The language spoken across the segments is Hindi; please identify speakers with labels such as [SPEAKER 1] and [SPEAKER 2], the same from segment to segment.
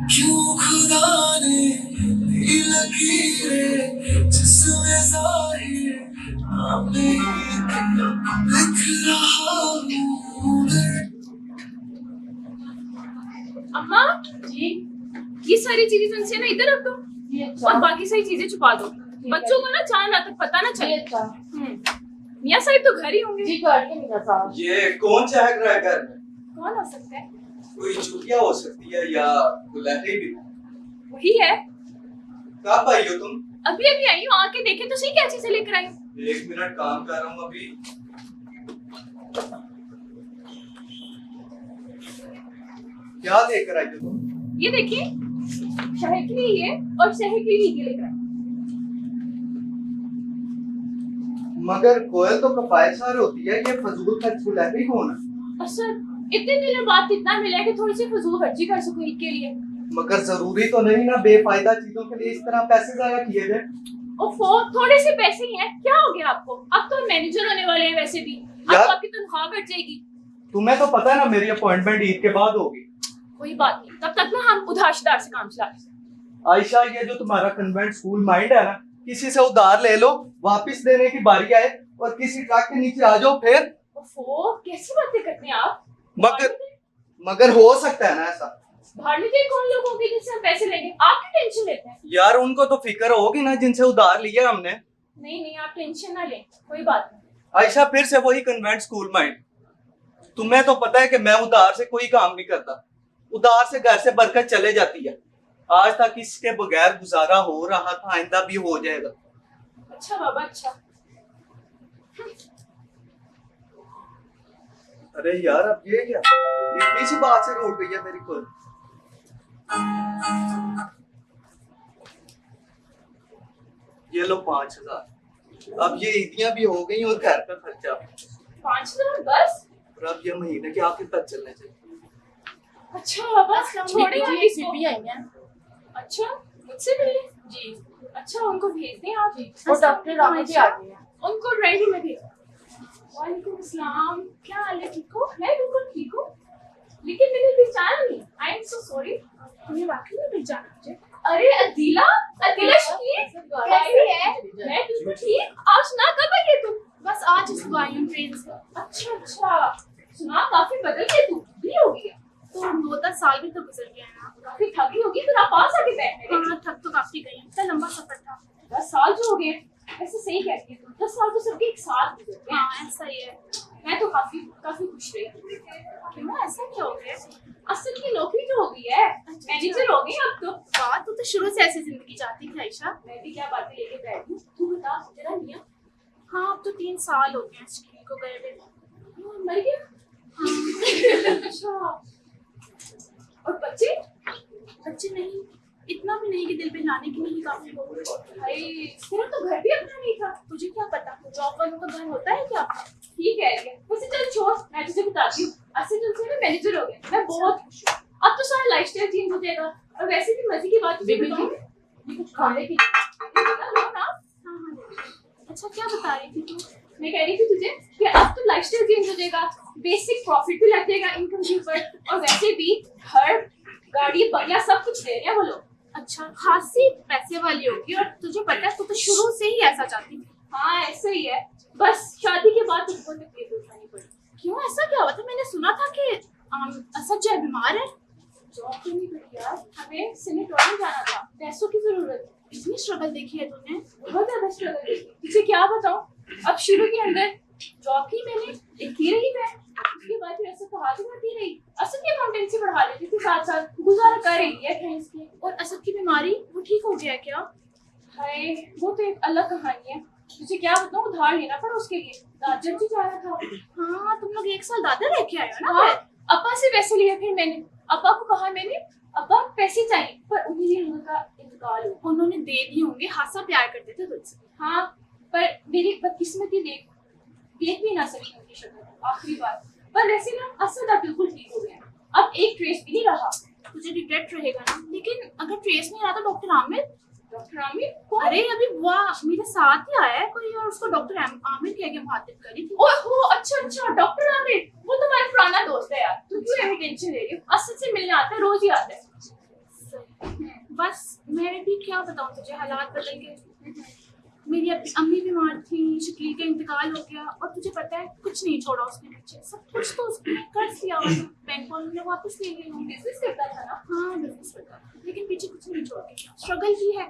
[SPEAKER 1] क्यों खुदा ने दी लकीरें जिसमें ज़ाहिर नाम लिख रहा हूँ मैं।
[SPEAKER 2] अम्मा जी, ये सारी चीजें तुमसे ना इधर रख दो और बाकी सारी चीजें छुपा दो। बच्चों को ना चांद रात तक पता ना चले। मियाँ साहब तो घर ही होंगे।
[SPEAKER 3] जी घर के मियाँ साहब।
[SPEAKER 4] ये कौन चहक रहा है घर में?
[SPEAKER 2] कौन हो सकता है?
[SPEAKER 4] कोई चुटिया हो सकती है या गुलाटी भी?
[SPEAKER 2] वही है।
[SPEAKER 4] कब आई हो तुम?
[SPEAKER 2] अभी अभी आई हूँ, आके देखे तो सही क्या चीजें लेकर आई हूँ।
[SPEAKER 4] 1 मिनट काम कर रहा हूँ अभी। क्या लेकर आई हो तुम?
[SPEAKER 2] ये देखिए, शहर के लिए ये और शहर के लिए ये लेकर आई।
[SPEAKER 4] मगर कोयल तो कफायतसार होती है, ये फजूल खर्च गुलाटी कौन है?
[SPEAKER 2] असर इतने दिनों बाद इतना मिला है कि थोड़ी सी फजूल खर्ची कर सकूं ईद के लिए।
[SPEAKER 4] मगर जरूरी तो नहीं ना बेफायदा चीजों के लिए इस तरह पैसे जाया किए जाए।
[SPEAKER 2] ओफो, थोड़े से पैसे ही हैं, क्या हो गया आपको? अब तो मैनेजर होने वाले हैं वैसे भी। अब तो आपकी तनख्वाह बढ़ जाएगी।
[SPEAKER 4] तुम्हें तो पता है ना मेरी अपॉइंटमेंट ईद के बाद होगी।
[SPEAKER 2] कोई बात नहीं, तब तक ना हम उधारदार से काम चला लेंगे।
[SPEAKER 4] आयशा, ये जो तुम्हारा कन्वेंट स्कूल माइंड है ना, किसी से उधार ले लो, वापस देने की बारी आए और किसी ट्रक के नीचे आ जाओ फिर।
[SPEAKER 2] ओफो, कैसी बातें करते हैं आप?
[SPEAKER 4] मगर हो सकता है ना ऐसा।
[SPEAKER 2] भाड़ में कौन लोग होंगे जिनसे हम पैसे लेंगे? आप क्यों टेंशन लेते हैं?
[SPEAKER 4] यार उनको तो फिक्र होगी ना जिनसे उधार लिया हमने।
[SPEAKER 2] नहीं नहीं, आप टेंशन ना लें, कोई बात नहीं।
[SPEAKER 4] आयशा, फिर से वही कन्वेंट स्कूल माइंड। तुम्हें तो पता है कि मैं उधार से कोई काम नहीं करता। उधार से घर से बरकत चले जाती है। आज तक इसके बगैर गुजारा हो रहा था, आइंदा भी हो जाएगा।
[SPEAKER 2] अच्छा बाबा, अच्छा।
[SPEAKER 4] अरे यार, अब ये क्या इतनी सी बात से रूठ गई है मेरी को। ये लो 5000। अब ये ईदियां भी हो गई और घर का खर्चा।
[SPEAKER 2] 5000 बस?
[SPEAKER 4] और अब ये महीने के आखिर तक चलने चाहिए।
[SPEAKER 2] अच्छा बस, छोड़े आप इसको।
[SPEAKER 3] भी आई हैं।
[SPEAKER 2] अच्छा, मुझसे मिले? जी। अच्छा, उनको भेज दें आप।
[SPEAKER 3] और डॉक्टर रावत भी आ गए हैं।
[SPEAKER 2] उनको रेडी में भेज। वालेकुम अस्सलाम, क्या हाल है? ठीक हो? मैं बिल्कुल ठीक हूँ, लेकिन मैंने पहचाना नहीं। I am so sorry. तुमने वाकई में पहचाना मुझे? अरे अदीला, अदीला शकील, कैसी है? मैं बिल्कुल ठीक। आज सुना कब आई है तुम?
[SPEAKER 3] बस आज इसको आई हूँ ट्रेन से।
[SPEAKER 2] अच्छा अच्छा, सुना काफी बदल गई तू, भी हो गया।
[SPEAKER 3] तो 2-10 साल भी तो गुजर गए हैं।
[SPEAKER 2] काफी थकी होगी, फिर आप पास आके बैठ गए।
[SPEAKER 3] हाँ, थक तो काफी गई हूँ, इतना लंबा सफर था।
[SPEAKER 2] 10 साल जो हो गए, ऐसे सही कहती है तुम। 10 साल तो सबके एक साथ गुजर गए।
[SPEAKER 3] हाँ ऐसा ही है।
[SPEAKER 2] मैं तो काफी खुश रही।
[SPEAKER 3] क्यों, ऐसा क्या हो गया?
[SPEAKER 2] असल की नौकरी जो हो गई है, मैनेजर हो गई अब तो।
[SPEAKER 3] बात तो शुरू से ऐसी जिंदगी चाहती थी आयशा।
[SPEAKER 2] मैं भी क्या बातें लेके बैठी हूँ, तू बता तेरा मियाँ।
[SPEAKER 3] हाँ, अब तो 3 साल हो गए स्कूल को गए हुए।
[SPEAKER 2] मर गया? अच्छा, और बच्चे?
[SPEAKER 3] बच्चे नहीं, इतना भी नहीं कि दिल पे लाने के लिए काफी हो गए।
[SPEAKER 2] भाई, तेरा तो घर भी अपना नहीं था।
[SPEAKER 3] तुझे क्या पता, जॉब वालों का घर होता है क्या?
[SPEAKER 2] ठीक है, वैसे चल छोड़, मैं तुझे बताती हूँ। असल तुमसे ना मैनेजर हो गए, मैं बहुत खुश हूँ। अब तो सारा लाइफस्टाइल चेंज हो जाएगा। और वैसे भी मजे की बात तुझे बताऊँ, ये कुछ खाने के लिए बता लो ना।
[SPEAKER 3] हाँ हाँ। अच्छा, क्या बता रही थी तू?
[SPEAKER 2] मैं कह रही थी तुझे कि अब तो लाइफस्टाइल चेंज हो जाएगा, बेसिक प्रॉफिट भी लग जाएगा इनकम के ऊपर। और वैसे भी हर गाड़ी बंगला सब कुछ दे रहे हैं वो लोग।
[SPEAKER 3] अच्छा, खासी पैसे वाली होगी। और तुझे पता है, तू तो शुरू से ही ऐसा चाहती थी।
[SPEAKER 2] हाँ ऐसा ही है, बस शादी के बाद तुमको तकलीफ उठानी पड़ी।
[SPEAKER 3] क्यों, ऐसा क्या हुआ था? मैंने सुना था कि असद जो है बीमार है।
[SPEAKER 2] जॉब तो नहीं करी यार, हमें सेनेटोरियम जाना था, पैसों की जरूरत है।
[SPEAKER 3] इतनी स्ट्रगल देखी है तूने?
[SPEAKER 2] बहुत ज्यादा स्ट्रगल देखी। तुझे क्या बताऊं, अब शुरू के अंदर जॉब की मैंने एक की रही मैं, उसके बाद फिर ऐसा कहा तो करती रही। असद की अकाउंटेंसी बढ़ा लेती थी, साथ साथ गुजारा कर रही है कहीं इसके।
[SPEAKER 3] और असद की बीमारी, वो ठीक हो गया क्या?
[SPEAKER 2] हाय, वो तो एक अलग कहानी है। तुझे क्या बताऊं, उधार लेना पड़ा उसके लिए, दादर जी जाना था।
[SPEAKER 3] हाँ, तुम लोग 1 साल दादर रह के आए हो ना?
[SPEAKER 2] हाँ, अब्बा से पैसे लिए। फिर मैंने अब्बा को कहा, मैंने अब्बा पैसे चाहिए, पर उन्हीं उनका इंतकाल हो।
[SPEAKER 3] उन्होंने दे दिए होंगे, हासा प्यार करते थे तुझसे।
[SPEAKER 2] हाँ, पर मेरी बदकिस्मती देख भी ना सकी उनकी शक्ल आखिरी बार। पर वैसे ना असद अब बिल्कुल ठीक हो गया, अब एक ट्रेस भी नहीं रहा।
[SPEAKER 3] तुझे रिग्रेट रहेगा ना, लेकिन अगर ट्रेस नहीं रहा तो डॉक्टर
[SPEAKER 2] डॉक्टर आमिर कौन?
[SPEAKER 3] अरे अभी वो मेरे साथ ही आया है कोई और उसको डॉक्टर आमिर कह के मुखातिब करी थी।
[SPEAKER 2] ओहो अच्छा अच्छा डॉक्टर आमिर, वो तो मेरा पुराना दोस्त है यार, तू क्यों ऐसी टेंशन ले रही हो? असद से मिलने आता है, रोज ही आता है।
[SPEAKER 3] बस मैं भी क्या बताऊं तुझे, हालात बदल गए। मेरी अम्मी बीमार थी, शकील का इंतकाल हो गया और तुझे पता है कुछ नहीं छोड़ा उसने पीछे, सब कुछ तो उसने कर्ज लिया हुआ था, बैंक वालों ने वापस ले लिया।
[SPEAKER 2] बिजनेस करता था ना?
[SPEAKER 3] हाँ बिजनेस करता था, लेकिन पीछे कुछ नहीं छोड़ के। स्ट्रगल की है,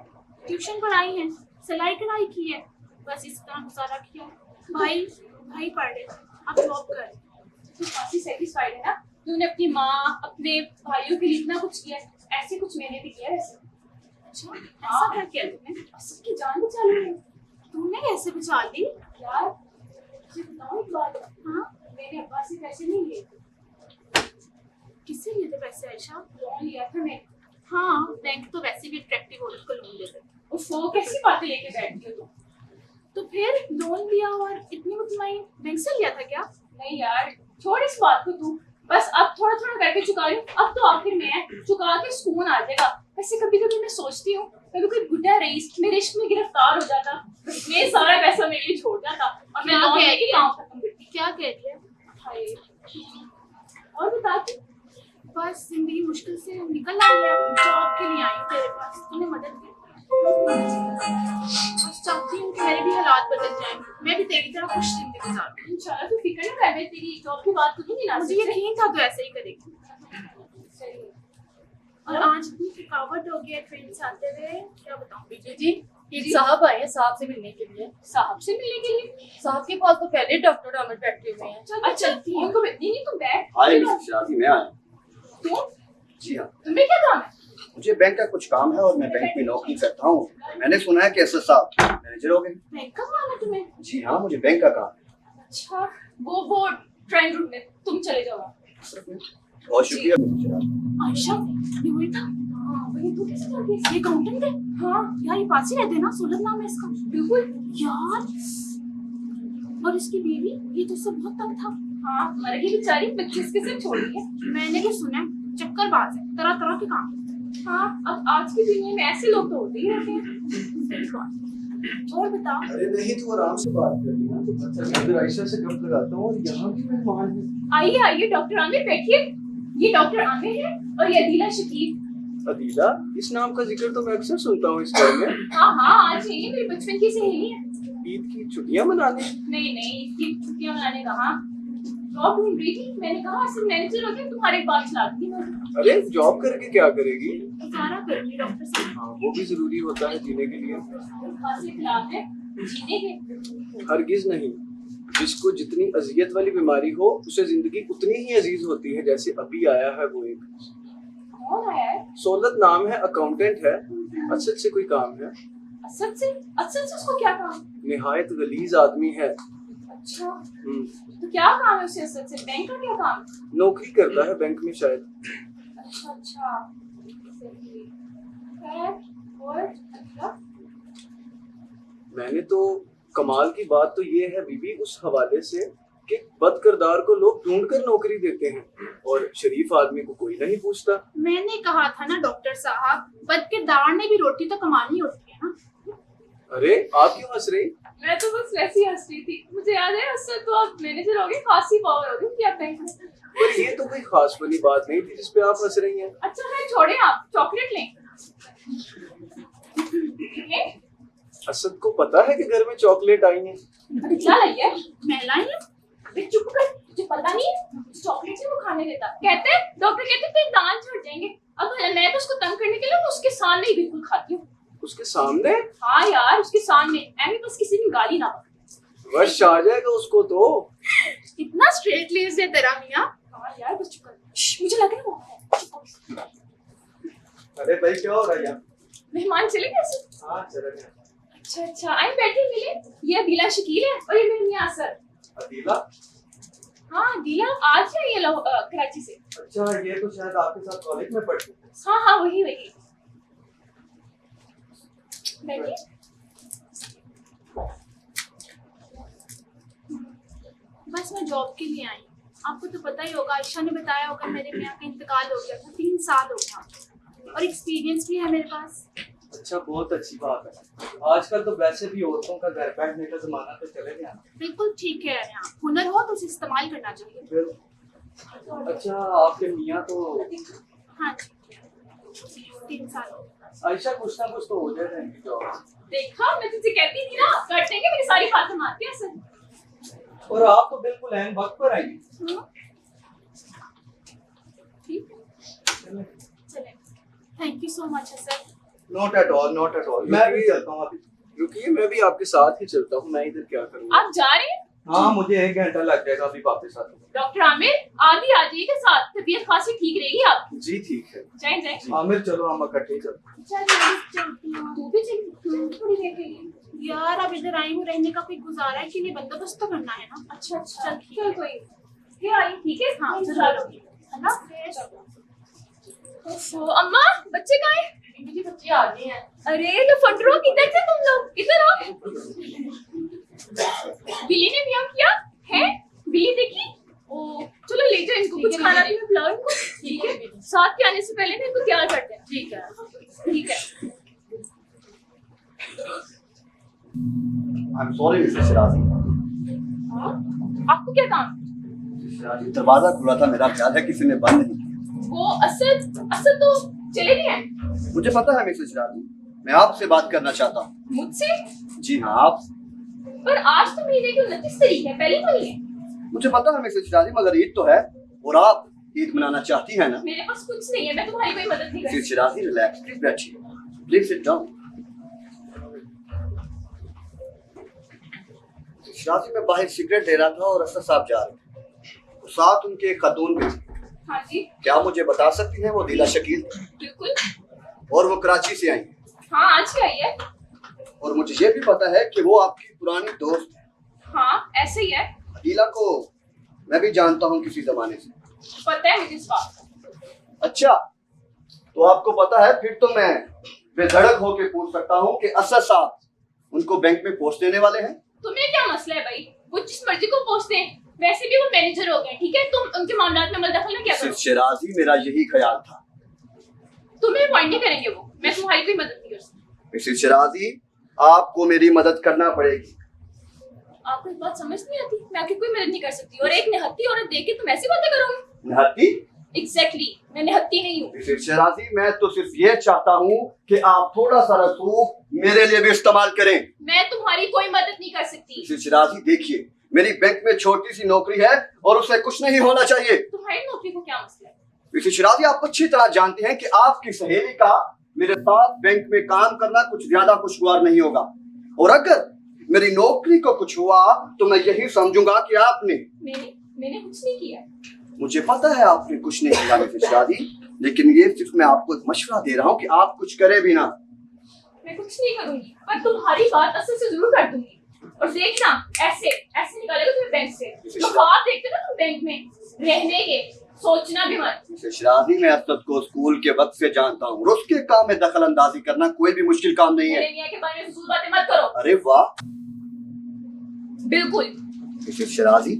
[SPEAKER 3] ट्यूशन पढ़ाई है, सिलाई कढ़ाई की है, बस इस तरह गुजारा किया है। भाई पढ़ रहे थे, अब जॉब कर।
[SPEAKER 2] तू काफी सेटिस्फाइड है ना? तूने अपनी माँ अपने भाइयों के लिए इतना कुछ किया है, ऐसे कुछ मैंने भी किया है ऐसे।
[SPEAKER 3] अच्छा ऐसा क्या किया तुमने?
[SPEAKER 2] असद की जान बचा ली है
[SPEAKER 3] तुमने कैसे बचा ली?
[SPEAKER 2] यार। तुझे बताऊं एक बात?
[SPEAKER 3] हाँ
[SPEAKER 2] मैंने अब्बा से पैसे नहीं लिए थे।
[SPEAKER 3] किससे लिए थे पैसे आयशा?
[SPEAKER 2] लोन लिया था मैंने।
[SPEAKER 3] हाँ बैंक तो वैसे भी अट्रैक्टिव हो उसको लोन देते।
[SPEAKER 2] वो कैसी बातें लेके बैठती हो तुम?
[SPEAKER 3] तो फिर लोन लिया और इतनी मुतमईन, बैंक से लिया था क्या?
[SPEAKER 2] नहीं यार, छोड़ इस बात को तू। बस अब थोड़ा थोड़ा करके चुका रही हूँ, अब तो आखिर में है, चुका के सुकून आ जाएगा। वैसे कभी कभी मैं सोचती हूँ कभी कोई बुढ़ा रईस मेरे इश्क में गिरफ्तार हो जाता, मेरे सारा पैसा मेरे लिए छोड़ जाता और मैं लोन लेके काम खत्म करती।
[SPEAKER 3] क्या कह रही है?
[SPEAKER 2] हाय। और बता तू।
[SPEAKER 3] बस जिंदगी मुश्किल से निकल आई है, जॉब के लिए आई हूँ तेरे पास, तूने मदद की। बस चाहती हूँ कि मेरे भी हालात बदल जाएं, मैं भी तेरी तरह खुश जिंदगी गुजारूं।
[SPEAKER 2] इंशाल्लाह तू फिक्र न कर, मैं तेरी जॉब की बात करूंगी ना।
[SPEAKER 3] मुझे यकीन था तू ऐसे ही करेगी।
[SPEAKER 2] सही है।
[SPEAKER 3] और आज इतनी थकावट हो गई है ट्रेन से आते हुए, क्या बताऊँ।
[SPEAKER 5] बीजू जी, एक साहब आए हैं साहब से मिलने के लिए।
[SPEAKER 2] साहब से मिलने के लिए?
[SPEAKER 5] साहब के पास तो पहले डॉक्टर आमिर बैठे हुए हैं।
[SPEAKER 2] चल चलती है उनको। नहीं तुम बैठ।
[SPEAKER 6] हाय मिसेस शराफी, मैं आया।
[SPEAKER 2] तुम?
[SPEAKER 6] जी हाँ,
[SPEAKER 2] तुम्हें क्या काम है?
[SPEAKER 6] मुझे बैंक का कुछ काम है और मैं बैंक में नौकरी करता हूँ। मैंने सुना है कि असद साहब मैनेजर हो गए।
[SPEAKER 2] बैंक का काम है तुम्हें?
[SPEAKER 6] जी हाँ, मुझे बैंक का काम है।
[SPEAKER 2] अच्छा, वो ट्रेन रूट में तुम चले जाओ।
[SPEAKER 6] बहुत शुक्रिया मिसेस शराफी।
[SPEAKER 3] आयशा ये वही था?
[SPEAKER 2] हाँ वही। तू कैसे जाओगी?
[SPEAKER 3] ये अकाउंटेंट है?
[SPEAKER 2] हाँ
[SPEAKER 3] यार ये पास ही रहते हैं ना, सोलत नाम है इसका।
[SPEAKER 2] बिल्कुल।
[SPEAKER 3] यार और इसकी बीवी, ये तो उससे बहुत तंग था।
[SPEAKER 2] हाँ मर गई बेचारी, बच्चे इसके साथ छोड़ दिए।
[SPEAKER 3] मैंने भी सुना है चक्करबाज है, तरह तरह के काम।
[SPEAKER 2] हाँ अब आज की दुनिया में ऐसे लोग तो होते ही रहते हैं।
[SPEAKER 3] और बता।
[SPEAKER 7] अरे नहीं तो आराम से बात कर लेना। अच्छा मैं फिर आयशा से गप लगाता हूँ और यहाँ भी मेहमान हैं।
[SPEAKER 2] आइए आइए डॉक्टर आमिर बैठिए। ये डॉक्टर आमिर है और ये अदीला शकील।
[SPEAKER 7] अदीला, इस नाम का जिक्र तो मैं अक्सर सुनता हूँ इस टाइम में।
[SPEAKER 2] हाँ हाँ आज ये मेरी बचपन की सहेली है।
[SPEAKER 7] ईद की छुट्टियाँ मनाने?
[SPEAKER 2] नहीं नहीं, इसकी छुट्टियां मनाने कहा, जॉब ढूंढ रही थी। मैंने कहा सिर्फ मैनेजर हो गया, तुम्हारे पास ला दी मैं।
[SPEAKER 7] अरे जॉब करके क्या करेगी?
[SPEAKER 3] गुजारा करती डॉक्टर साहब।
[SPEAKER 7] हाँ वो भी जरूरी होता है जीने के लिए।
[SPEAKER 2] खांसी खिलाफ है जीने के।
[SPEAKER 7] हरगिज नहीं, जिसको जितनी अजियत वाली बीमारी हो उसे जिंदगी उतनी ही अजीज होती है। जैसे अभी आया है वो एक,
[SPEAKER 2] कौन आया है?
[SPEAKER 7] सोलत नाम है, अकाउंटेंट है। असद से कोई काम है?
[SPEAKER 2] असद से? असद से उसको क्या काम?
[SPEAKER 7] निहायत गलीज आदमी है।
[SPEAKER 2] अच्छा तो क्या काम है उसे असद से? बैंक का क्या काम?
[SPEAKER 7] नौकरी करता है बैंक में शायद।
[SPEAKER 2] अच्छा अच्छा सही। खैर और अच्छा।
[SPEAKER 7] मैंने तो, कमाल की बात तो ये है बीबी उस हवाले से कि बदकिरदार को लोग ढूंढकर नौकरी देते हैं और शरीफ आदमी को कोई नहीं पूछता।
[SPEAKER 3] मैंने कहा था ना डॉक्टर साहब, बदकिरदार ने भी रोटी तो कमानी होती है ना।
[SPEAKER 7] अरे आप क्यों हंस रही?
[SPEAKER 2] मैं तो बस वैसे ही हंस रही थी। मुझे याद है असद तो आप मैनेजर हो गए, खासी पावर हो गई कि आप बैंक में।
[SPEAKER 7] पर ये तो कोई खास वाली बात नहीं थी जिसपे आप हंस रही हैं।
[SPEAKER 2] अच्छा है छोड़े, आप चॉकलेट लें। ये
[SPEAKER 7] असद को पता है कि घर में चॉकलेट आई है?
[SPEAKER 2] क्या लाई है?
[SPEAKER 3] महिलाएं
[SPEAKER 2] अरे चुप कर, तुझे पता नहीं है चॉकलेट से वो खाने देता। कहते हैं डॉक्टर कहते हैं तेरे दांत झड़ जाएंगे। अब मैं तो उसको तंग करने के लिए उसके सामने ही बिल्कुल खाती हूँ।
[SPEAKER 7] उसके सामने?
[SPEAKER 2] हाँ यार उसके सामने, एमी बस किसी ने गाली ना बके।
[SPEAKER 7] वश आ जाएगा उसको तो।
[SPEAKER 3] इतना स्ट्रेट लेस है तेरा मियां।
[SPEAKER 2] हाँ यार बस चुप कर। मुझे लग रहा है वो है। चुप कर।
[SPEAKER 7] अरे भाई क्या हो रहा है यहाँ?
[SPEAKER 2] मेहमान चले गए?
[SPEAKER 7] हाँ चले गए।
[SPEAKER 2] अच्छा अच्छा आए बैठे मिले। ये अदीला शकील है और ये मेरे मियां असद।
[SPEAKER 7] अदीला?
[SPEAKER 2] हाँ अदीला आज है ये कराची से।
[SPEAKER 7] अच्छा ये तो शायद आपके साथ कॉलेज में पढ़ती थी।
[SPEAKER 2] हाँ हाँ वही वही। बैठिए।
[SPEAKER 3] बस मैं जॉब के लिए आई। आपको तो पता ही होगा, आयशा ने बताया होगा मेरे मियां का इंतकाल हो गया था, 3 साल हो गया और एक्सपीरियंस भी है मेरे पास।
[SPEAKER 4] अच्छा, बहुत अच्छी बात है। आजकल तो वैसे भी औरतों का घर बैठने का जमाना तो चले गया।
[SPEAKER 3] बिल्कुल ठीक है यहाँ हुनर हो तो उसे इस्तेमाल करना चाहिए।
[SPEAKER 4] अच्छा, आपके मियाँ तो
[SPEAKER 3] हाँ जी 3 साल हो गए।
[SPEAKER 4] आयशा कुछ ना कुछ तो हो जाएगा इनकी जॉब।
[SPEAKER 2] देखा, मैं तुझे कहती थी ना, कर देंगे, मेरी सारी बातें मानती है सर।
[SPEAKER 4] और आप तो बिल्कुल ऐन वक्त पर आएंगी।
[SPEAKER 3] ठीक है चले, thank you so much sir.
[SPEAKER 4] Not at all, not at all. मैं भी चलता हूँ अभी।
[SPEAKER 7] रुकिए, मैं भी आपके साथ ही चलता हूँ। मैं इधर क्या करूँगा?
[SPEAKER 2] आप जा रहे हैं?
[SPEAKER 4] हाँ, मुझे 1 घंटा लग जाएगा अभी वापस आते।
[SPEAKER 2] डॉक्टर आमिर, आदि आ जाइएगा साथ, तबीयत खासी ठीक रहेगी आपकी।
[SPEAKER 7] जी ठीक है।
[SPEAKER 2] जाए जाए।
[SPEAKER 4] आमिर चलो, हम इकट्ठे ही चलते हैं।
[SPEAKER 2] तू भी चल थोड़ी देर के लिए।
[SPEAKER 3] यार अब इधर आई हूँ, रहने का कोई गुजारा है कि नहीं, बंदोबस्त तो करना है ना।
[SPEAKER 2] अच्छा अच्छा,
[SPEAKER 3] चल ठीक
[SPEAKER 2] चल
[SPEAKER 3] है।
[SPEAKER 2] कोई नहीं। फिर आइए, ठीक है?
[SPEAKER 3] हाँ
[SPEAKER 2] चलो।
[SPEAKER 3] चलो
[SPEAKER 2] तो अम्मा, बच्चे कहाँ हैं?
[SPEAKER 5] बीबी जी बच्चे आ गए हैं।
[SPEAKER 2] अरे तो फटरो, किधर थे तुम लोग? इधर आओ। बिल्ली ने मियाँ किया है? बिल्ली देखी? ओ, चलो ले जाओ इनको, कुछ खाना भी पिलाओ इनको। ठीक है, साथ के आने से पहले ना इनको तैयार करते हैं।
[SPEAKER 5] ठीक है।
[SPEAKER 2] ठीक है।
[SPEAKER 6] I'm sorry, Mrs Shirazi.
[SPEAKER 2] हाँ? आपको क्या काम?
[SPEAKER 6] मिसेस शिराजी, दरवाजा खुला था, मेरा ख्याल है किसी ने बंद नहीं किया।
[SPEAKER 2] वो असल तो चले गए हैं।
[SPEAKER 6] मुझे पता है मिसेस शिराजी, मैं आपसे बात करना चाहता हूँ।
[SPEAKER 2] मुझसे?
[SPEAKER 6] जी हाँ, आप।
[SPEAKER 2] पर आज तो महीने की 29 तारीख है, पहली को नहीं है।
[SPEAKER 6] मुझे पता है मिसेस शिराजी, मगर ईद तो है और आप ईद मनाना चाहती है ना।
[SPEAKER 2] मेरे पास कुछ नहीं है, मैं तुम्हारी कोई मदद नहीं कर
[SPEAKER 6] मिसेस शिराजी रिलैक्स, प्लीज बैठिए, प्लीज सिट डाउन। शिराजी, मैं बाहर सिगरेट ले रहा था और असद साहब जा रहे थे और साथ उनके एक खातून भी थी।
[SPEAKER 2] हाँ जी,
[SPEAKER 6] क्या मुझे बता सकती हैं वो दिला शकील
[SPEAKER 2] बिल्कुल।
[SPEAKER 6] और वो कराची से आई हैं?
[SPEAKER 2] हाँ, आज ही आई है।
[SPEAKER 6] और मुझे ये भी पता है कि वो आपकी पुरानी दोस्त है।
[SPEAKER 2] हाँ, ऐसे ही है।
[SPEAKER 6] अदीला को मैं भी जानता हूँ किसी जमाने से।
[SPEAKER 2] पता है मुझे इस बात का।
[SPEAKER 6] अच्छा, तो आपको पता है, फिर तो मैं बेधड़क होके पूछ सकता हूँ कि असद साहब उनको बैंक में पोस्ट देने वाले हैं।
[SPEAKER 2] तुम्हें क्या मसला है भाई? वो जिस मर्जी को पोस्ट दें, वैसे भी वो मैनेजर हो गए, ठीक है? तुम उनके मामलात में दखल ना क्या करो।
[SPEAKER 6] मिसेस शिराजी, मेरा यही ख्याल था।
[SPEAKER 2] तुम्हें पॉइंट नहीं करेंगे वो, मैं तुम्हारी कोई मदद नहीं कर सकती।
[SPEAKER 6] मिसेस शिराजी, आपको मेरी मदद करना पड़ेगी।
[SPEAKER 2] आपको एक बात समझ नहीं आती, मैं आपकी कोई मदद नहीं कर सकती। और एक निहत्ती औरत देख के तुम ऐसी बातें करोगे?
[SPEAKER 6] निहत्ती?
[SPEAKER 2] एग्जैक्टली, मैं निहत्ती नहीं हूँ।
[SPEAKER 6] मिसेस शिराजी, मैं तो सिर्फ ये चाहता हूँ कि आप थोड़ा सा रसूख मेरे लिए भी इस्तेमाल करें।
[SPEAKER 2] मैं तुम्हारी कोई मदद नहीं कर सकती।
[SPEAKER 6] मिसेस शिराजी, देखिए, मेरी बैंक में छोटी सी नौकरी है और उससे कुछ नहीं होना चाहिए।
[SPEAKER 2] तुम्हारी नौकरी को क्या मसला है?
[SPEAKER 6] मिसेस शिराजी, आप अच्छी तरह जानते हैं कि आपकी सहेली का मेरे साथ बैंक में काम करना कुछ ज्यादा खुशगवार नहीं होगा, और अगर मेरी नौकरी को कुछ हुआ तो मैं यही समझूंगा कि आपने
[SPEAKER 2] मैंने कुछ नहीं किया।
[SPEAKER 6] मुझे पता है आपने कुछ नहीं किया मिसेस शिराजी, लेकिन ये सिर्फ मैं आपको एक मशवरा दे रहा हूँ कि आप कुछ करें भी ना।
[SPEAKER 2] मैं कुछ नहीं करूंगी, पर तुम्हारी बात असल से जरूर कर दूंगी। और देखना, ऐसे ऐसे निकालेगा तुम्हें बैंक से। तो ख्वाब देखते ना तुम बैंक में रहने के, सोचना भी मत।
[SPEAKER 6] मिसेस शिराजी, मैं असद को स्कूल के वक्त से जानता हूँ, उसके काम में दखल अंदाजी करना कोई भी मुश्किल काम नहीं है।
[SPEAKER 2] मेरे मियां के बारे में फजूल बातें मत करो।
[SPEAKER 6] अरे वाह
[SPEAKER 2] बिल्कुल।
[SPEAKER 6] मिसेस शिराजी,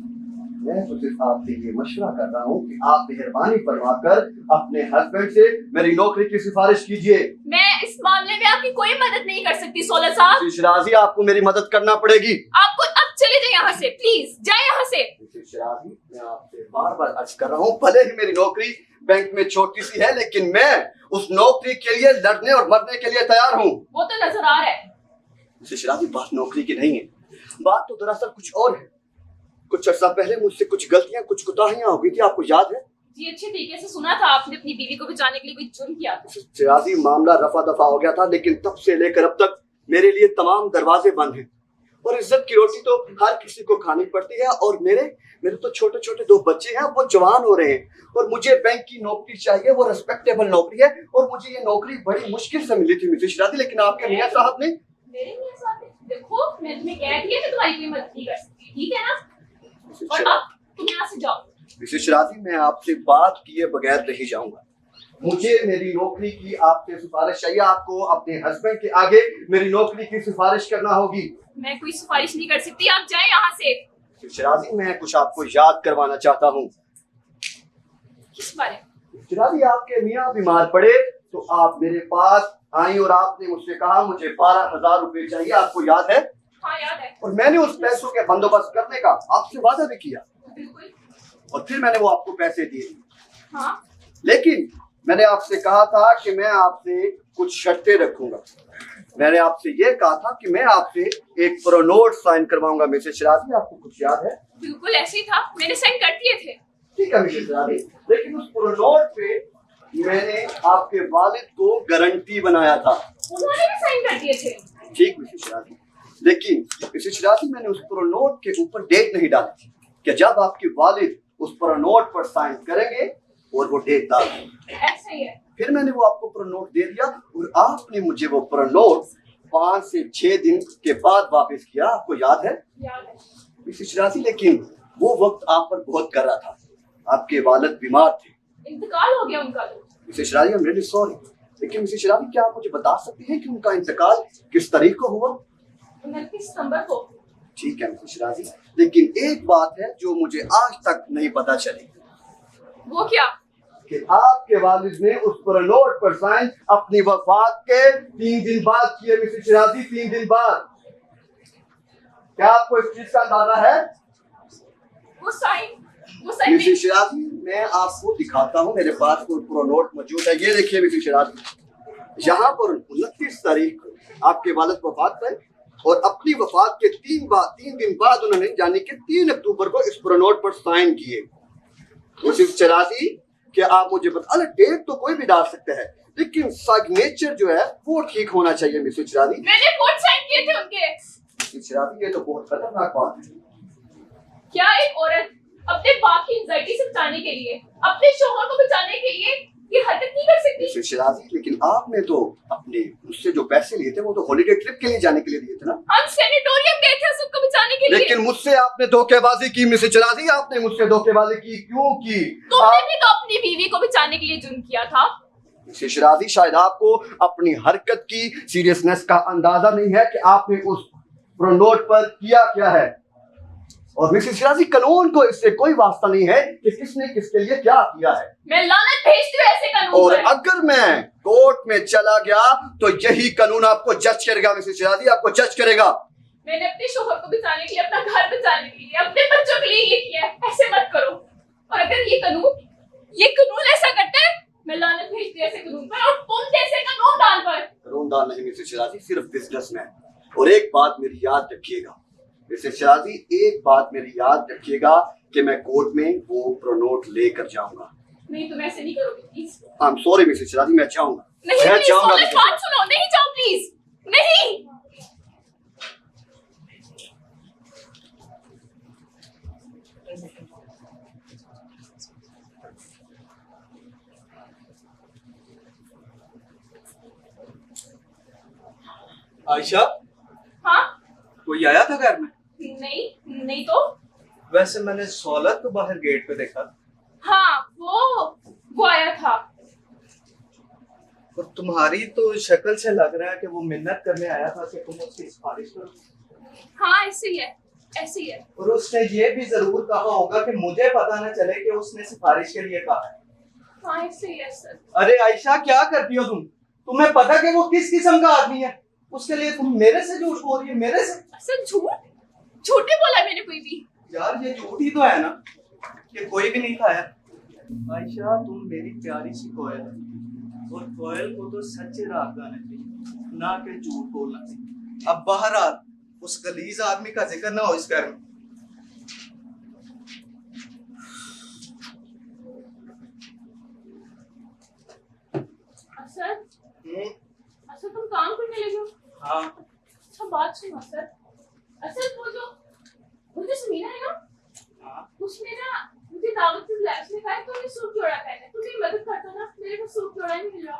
[SPEAKER 6] मैं तो सिर्फ आपसे ये मशवरा कर रहा हूँ कि आप मेहरबानी फरमाकर अपने हस्बैंड से मेरी नौकरी की सिफारिश कीजिए।
[SPEAKER 2] मैं इस मामले में आपकी कोई मदद नहीं कर सकती सोलह साहब।
[SPEAKER 6] मिसेस शिराजी, आपको मेरी मदद करना पड़ेगी।
[SPEAKER 2] आपको अब चले जाए यहाँ से, प्लीज जाए यहाँ से।
[SPEAKER 6] मिसेस शिराजी, मैं आपसे बार बार अर्ज कर रहा हूँ, भले ही मेरी नौकरी बैंक में छोटी सी है, लेकिन मैं उस नौकरी के लिए लड़ने और मरने के लिए तैयार हूँ।
[SPEAKER 2] वो तो नजर आ रहा है।
[SPEAKER 6] मिसेस शिराजी, बात नौकरी की नहीं है, बात तो दरअसल कुछ और है। कुछ अर्सा पहले मुझसे कुछ गलतियां, कुछ कोताहियां हो गई थी, आपको याद है?
[SPEAKER 2] जी, अच्छे तरीके से सुना था आपने अपनी बीवी को बचाने के लिए कोई जुर्म किया था।
[SPEAKER 6] शिराजी, मामला रफा दफा हो गया था, लेकिन तब से लेकर अब तक मेरे लिए तमाम दरवाजे बंद हैं और इज्जत की रोटी तो हर किसी को खानी पड़ती है। और मेरे तो छोटे छोटे 2 बच्चे हैं, वो जवान हो रहे हैं और मुझे बैंक की नौकरी चाहिए, वो रिस्पेक्टेबल नौकरी है और मुझे ये नौकरी बड़ी मुश्किल से मिली थी मिसेस शिराजी, लेकिन आपके मियां साहब ने।
[SPEAKER 2] मेरे मियां साहब ने, देखो मैं तुम्हें कह दिया कि तुम्हारी कोई मदद नहीं कर सकती, ठीक है ना? और अब तुम यहाँ से जाओ।
[SPEAKER 6] मिसेस शिराजी, मैं आपसे बात किए बगैर नहीं जाऊंगा। मुझे मेरी नौकरी की आपसे सिफारिश चाहिए। आपको अपने हस्बैंड के आगे मेरी नौकरी की सिफारिश करना होगी।
[SPEAKER 2] मैं कोई सिफारिश नहीं कर सकती, आप जाएं यहाँ से।
[SPEAKER 6] मिसेस शिराजी, मैं कुछ आपको याद करवाना चाहता हूँ।
[SPEAKER 2] किस बारे में?
[SPEAKER 6] शिराजी, आपके मियाँ बीमार पड़े तो आप मेरे पास आई और आपने मुझसे कहा मुझे 12,000 रुपए चाहिए, आपको याद है?
[SPEAKER 2] हाँ याद है।
[SPEAKER 6] और मैंने उस पैसों के बंदोबस्त करने का आपसे वादा भी किया
[SPEAKER 2] बिल्कुल।
[SPEAKER 6] और फिर मैंने वो आपको पैसे दिए।
[SPEAKER 2] हाँ
[SPEAKER 6] लेकिन मैंने आपसे कहा था कि मैं आपसे कुछ शर्तें रखूंगा। मैंने आपसे ये कहा था कि मैं आपसे एक प्रोनोट साइन करवाऊंगा मिसेस शराजी, आपको कुछ याद है?
[SPEAKER 2] बिल्कुल ऐसे ही था, मैंने साइन कर दिए थे।
[SPEAKER 6] ठीक है मिसेस शराजी, लेकिन उस प्रोनोट पे मैंने आपके वालिद को गारंटी बनाया था।
[SPEAKER 2] उन्होंने भी साइन कर दिए थे।
[SPEAKER 6] ठीक मिसेस शराजी, लेकिन मिसेस शराजी मैंने उस प्रोनोट के ऊपर डेट नहीं डाली थी कि जब आपके वालिद उस प्रोनोट पर साइन करेंगे और वो डेट डाल देंगे।
[SPEAKER 2] ऐसा ही है।
[SPEAKER 6] फिर मैंने वो आपको प्रोनोट दे दिया और आपने मुझे वो प्रोनोट 5 से 6 दिन के बाद वापस किया, आपको याद है?
[SPEAKER 2] याद है।
[SPEAKER 6] मिसेस शराजी, लेकिन वो वक्त आप पर बहुत कर रहा था, आपके वालिद बीमार थे।
[SPEAKER 2] इंतकाल हो गया उनका तो।
[SPEAKER 6] Mrs शराजी, I am really sorry, लेकिन मिसेस शराजी क्या आप मुझे बता सकती हैं कि उनका इंतकाल किस तारीख को हुआ?
[SPEAKER 2] 29 सितंबर को।
[SPEAKER 6] ठीक है मिसेस शराजी, लेकिन एक बात है जो मुझे आज तक नहीं पता चली।
[SPEAKER 2] वो क्या?
[SPEAKER 6] कि आपके वालिद ने उस प्रोनोट पर साइन अपनी वफात के 3 दिन बाद किए। मिसेस शराजी, 3 दिन बाद। क्या आपको इस चीज का अंदाजा है?
[SPEAKER 2] वो साइन
[SPEAKER 6] मिसेस शराजी, मैं आपको दिखाता हूँ, मेरे पास कोई प्रोनोट मौजूद है। ये देखिए मिसेस शराजी, यहाँ पर 29 तारीख को आपके वालिद वफात पाए और अपनी वफात के 3 दिन बाद उन्होंने यानी कि 3 अक्टूबर को इस प्रोनोट पर साइन किए। मिसेस शराजी, क्या आप मुझे बता, डेट तो कोई भी डाल सकते हैं, लेकिन सिग्नेचर जो है वो ठीक होना चाहिए। मिसेस शराजी,
[SPEAKER 2] मैंने वोट साइन किए थे उनके।
[SPEAKER 6] मिसेस शराजी, ये तो बहुत खतरनाक बात है।
[SPEAKER 2] क्या एक औरत अपने बाप की एंजाइटी से बचाने के लिए, अपने शोहर को बचाने के लिए ये हरकत नहीं कर सकती?
[SPEAKER 6] मिसेस शराजी, लेकिन आपने तो अपने मुझसे जो पैसे लिए थे वो तो हॉलिडे ट्रिप के लिए जाने के लिए दिए थे ना?
[SPEAKER 2] हम सैनिटोरियम गए थे सबको बचाने के लिए।
[SPEAKER 6] लेकिन मुझसे आपने धोखेबाजी की। मिसेस शराजी, आपने मुझसे धोखेबाजी की, क्यों की?
[SPEAKER 2] तुमने भी तो अपनी बीवी को बचाने के लिए जुर्म किया था।
[SPEAKER 6] मिसेस शराजी, शायद आपको अपनी हरकत की सीरियसनेस का अंदाजा नहीं है कि आपने उस प्रोनोट पर किया क्या है। और मिसेस शराजी, कानून को इससे कोई वास्ता नहीं है कि किसने किसके लिए क्या किया है।
[SPEAKER 2] मैं लानत भेजती हूँ ऐसे कानून
[SPEAKER 6] और
[SPEAKER 2] पर।
[SPEAKER 6] अगर मैं कोर्ट में चला गया तो यही कानून आपको जज करेगा। मिसेस शराजी, आपको जज करेगा।
[SPEAKER 2] मैंने अपने शोहर को बचाने के लिए, अपना घर बचाने के लिए, अपने बच्चों के लिए ये किया है। ऐसे मत करो। और अगर ये कानून ऐसा करता है, मैं लानत भेजती हूँ ऐसे कानून पर और तुम जैसे कानूनदान पर।
[SPEAKER 6] कानूनदान नहीं मिसेस शराजी, सिर्फ बिजनेसमैन। और एक बात मेरी याद रखिएगा मिसेस शराजी, एक बात मेरी याद रखिएगा कि मैं कोर्ट में वो प्रोनोट लेकर जाऊंगा।
[SPEAKER 2] नहीं, तुम ऐसे नहीं करोगे please.
[SPEAKER 6] I am sorry missus शराजी, मैं जाऊंगा।
[SPEAKER 2] नहीं
[SPEAKER 6] मैं
[SPEAKER 2] प्लीज,
[SPEAKER 6] जाऊंगा
[SPEAKER 2] सोलह
[SPEAKER 6] मिसेस
[SPEAKER 2] बात सुनो। नहीं जाओ प्लीज, नहीं।
[SPEAKER 4] आयशा,
[SPEAKER 2] हाँ?
[SPEAKER 4] कोई आया था घर में?
[SPEAKER 2] नहीं तो।
[SPEAKER 4] वैसे मैंने सहूलत को बाहर गेट पे देखा।
[SPEAKER 2] हाँ, वो आया था।
[SPEAKER 4] और तुम्हारी तो शक्ल से लग रहा है कि वो मिन्नत करने आया था कि तुम उसकी सिफारिश करो।
[SPEAKER 2] हाँ ऐसे ही है, ऐसे ही है।
[SPEAKER 4] और उसने ये भी जरूर कहा होगा कि मुझे पता ना चले कि उसने सिफारिश के लिए कहा है।
[SPEAKER 2] हाँ ऐसे ही है सर।
[SPEAKER 4] अरे आयशा, क्या करती हो तुम? तुम्हें पता कि वो किस किस्म का आदमी है? उसके लिए तुम मेरे से झूठ बोल रही है? मेरे से?
[SPEAKER 2] सर झूठ नहीं बोला मैंने कोई भी।
[SPEAKER 4] यार ये झूठ ही तो है ना कि कोई भी नहीं खाया। आयशा, तुम मेरी प्यारी सी कोयल है और कोयल को तो सच्चे राग गाने चाहिए, ना कि झूठ बोलना चाहिए। अब बहरहाल उस गलीज आदमी का जिक्र ना हो इस घर में।
[SPEAKER 2] अच्छा तुम काम करने लगे हो?
[SPEAKER 4] हाँ।
[SPEAKER 2] अच्छा बात सुनो सर। अच्छा वो जो समीना है ना,
[SPEAKER 4] हाँ।
[SPEAKER 2] उसने ना मुझे दावत पे बुलाया। उसने कहा तो मैं सूप जोड़ा पहना है, तुम मेरी मदद करता ना, मेरे को सूप जोड़ा नहीं मिल रहा।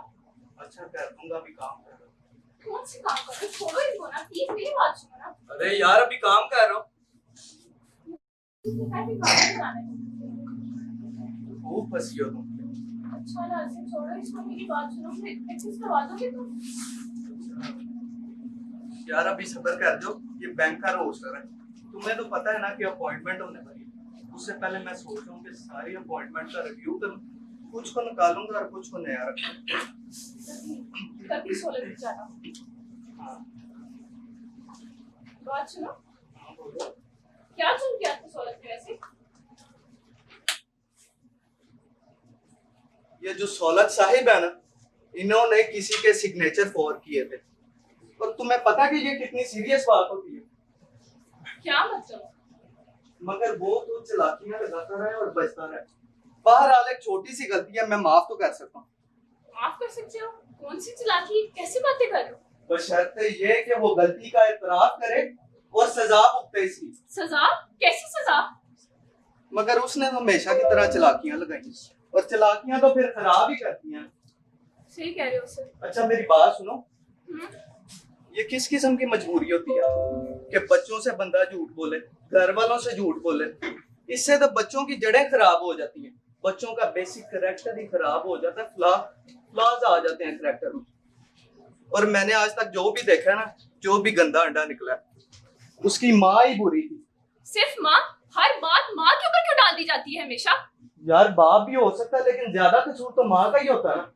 [SPEAKER 4] अच्छा कर दूंगा, अभी काम कर रहा हूँ।
[SPEAKER 2] कौन से काम कर रहे हो? छोड़ो इनको ना प्लीज, मेरी बात सुनो ना।
[SPEAKER 4] अरे यार अभी काम कर रहा हूँ। खूब फंसी हो तुम।
[SPEAKER 2] अच्छा ना ऐसे छोड़ो इसको, मेरी बात सुनो। प्रैक्टिस करवा दोगे तुम?
[SPEAKER 4] यार अभी सब्र कर दो, ये बैंक का रोस्टर है। तुम्हें तो पता है ना कि अपॉइंटमेंट होने वाली है। उससे पहले मैं सोच रहा हूँ कि सारी अपॉइंटमेंट का रिव्यू करूँ, कुछ को निकालूंगा और कुछ को नया रखूंगा।
[SPEAKER 2] तभी सोलह में जाना। बात सुनो, क्या चल गया था सोलह में वैसे?
[SPEAKER 4] ये जो सौलत साहिब है ना, इन्होंने किसी के सिग्नेचर फॉर किए थे। और तुम्हें पता कि ये कितनी सीरियस बात होती है।
[SPEAKER 2] क्या मतलब?
[SPEAKER 4] मगर वो तो चालाकियां लगाता रहे और बचता रहे। बहरहाल एक छोटी सी गलती है, मैं माफ तो कर सकता हूँ।
[SPEAKER 2] माफ कर सकते हो? कौन सी चालाकी, कैसी बातें कर रहे हो?
[SPEAKER 4] बशर्ते ये कि वो गलती का इतराफ करे और सजा भुगते इसकी।
[SPEAKER 2] सजा? कैसी सजा?
[SPEAKER 4] मगर उसने हमेशा की तरह चालाकियां लगाई और चालाकियां तो फिर खराब ही करती हैं।
[SPEAKER 2] सही कह रहे हो सर।
[SPEAKER 4] अच्छा मेरी बात सुनो,
[SPEAKER 2] हम्म?
[SPEAKER 4] ये किस किस्म की मजबूरी होती है कि बच्चों से बंदा झूठ बोले, घर वालों से झूठ बोले? इससे तो बच्चों की जड़ें खराब हो जाती हैं, बच्चों का बेसिक करैक्टर ही खराब हो जाता है, फ्लॉज आ जाते हैं करैक्टर में। और मैंने आज तक जो भी देखा है ना, जो भी गंदा अंडा निकला है, उसकी माँ ही बुरी थी।
[SPEAKER 2] सिर्फ माँ? हर बात माँ के ऊपर क्यों डाल दी जाती है हमेशा?
[SPEAKER 4] यार बाप भी हो सकता है, लेकिन ज्यादा कसूर तो माँ का ही होता है ना।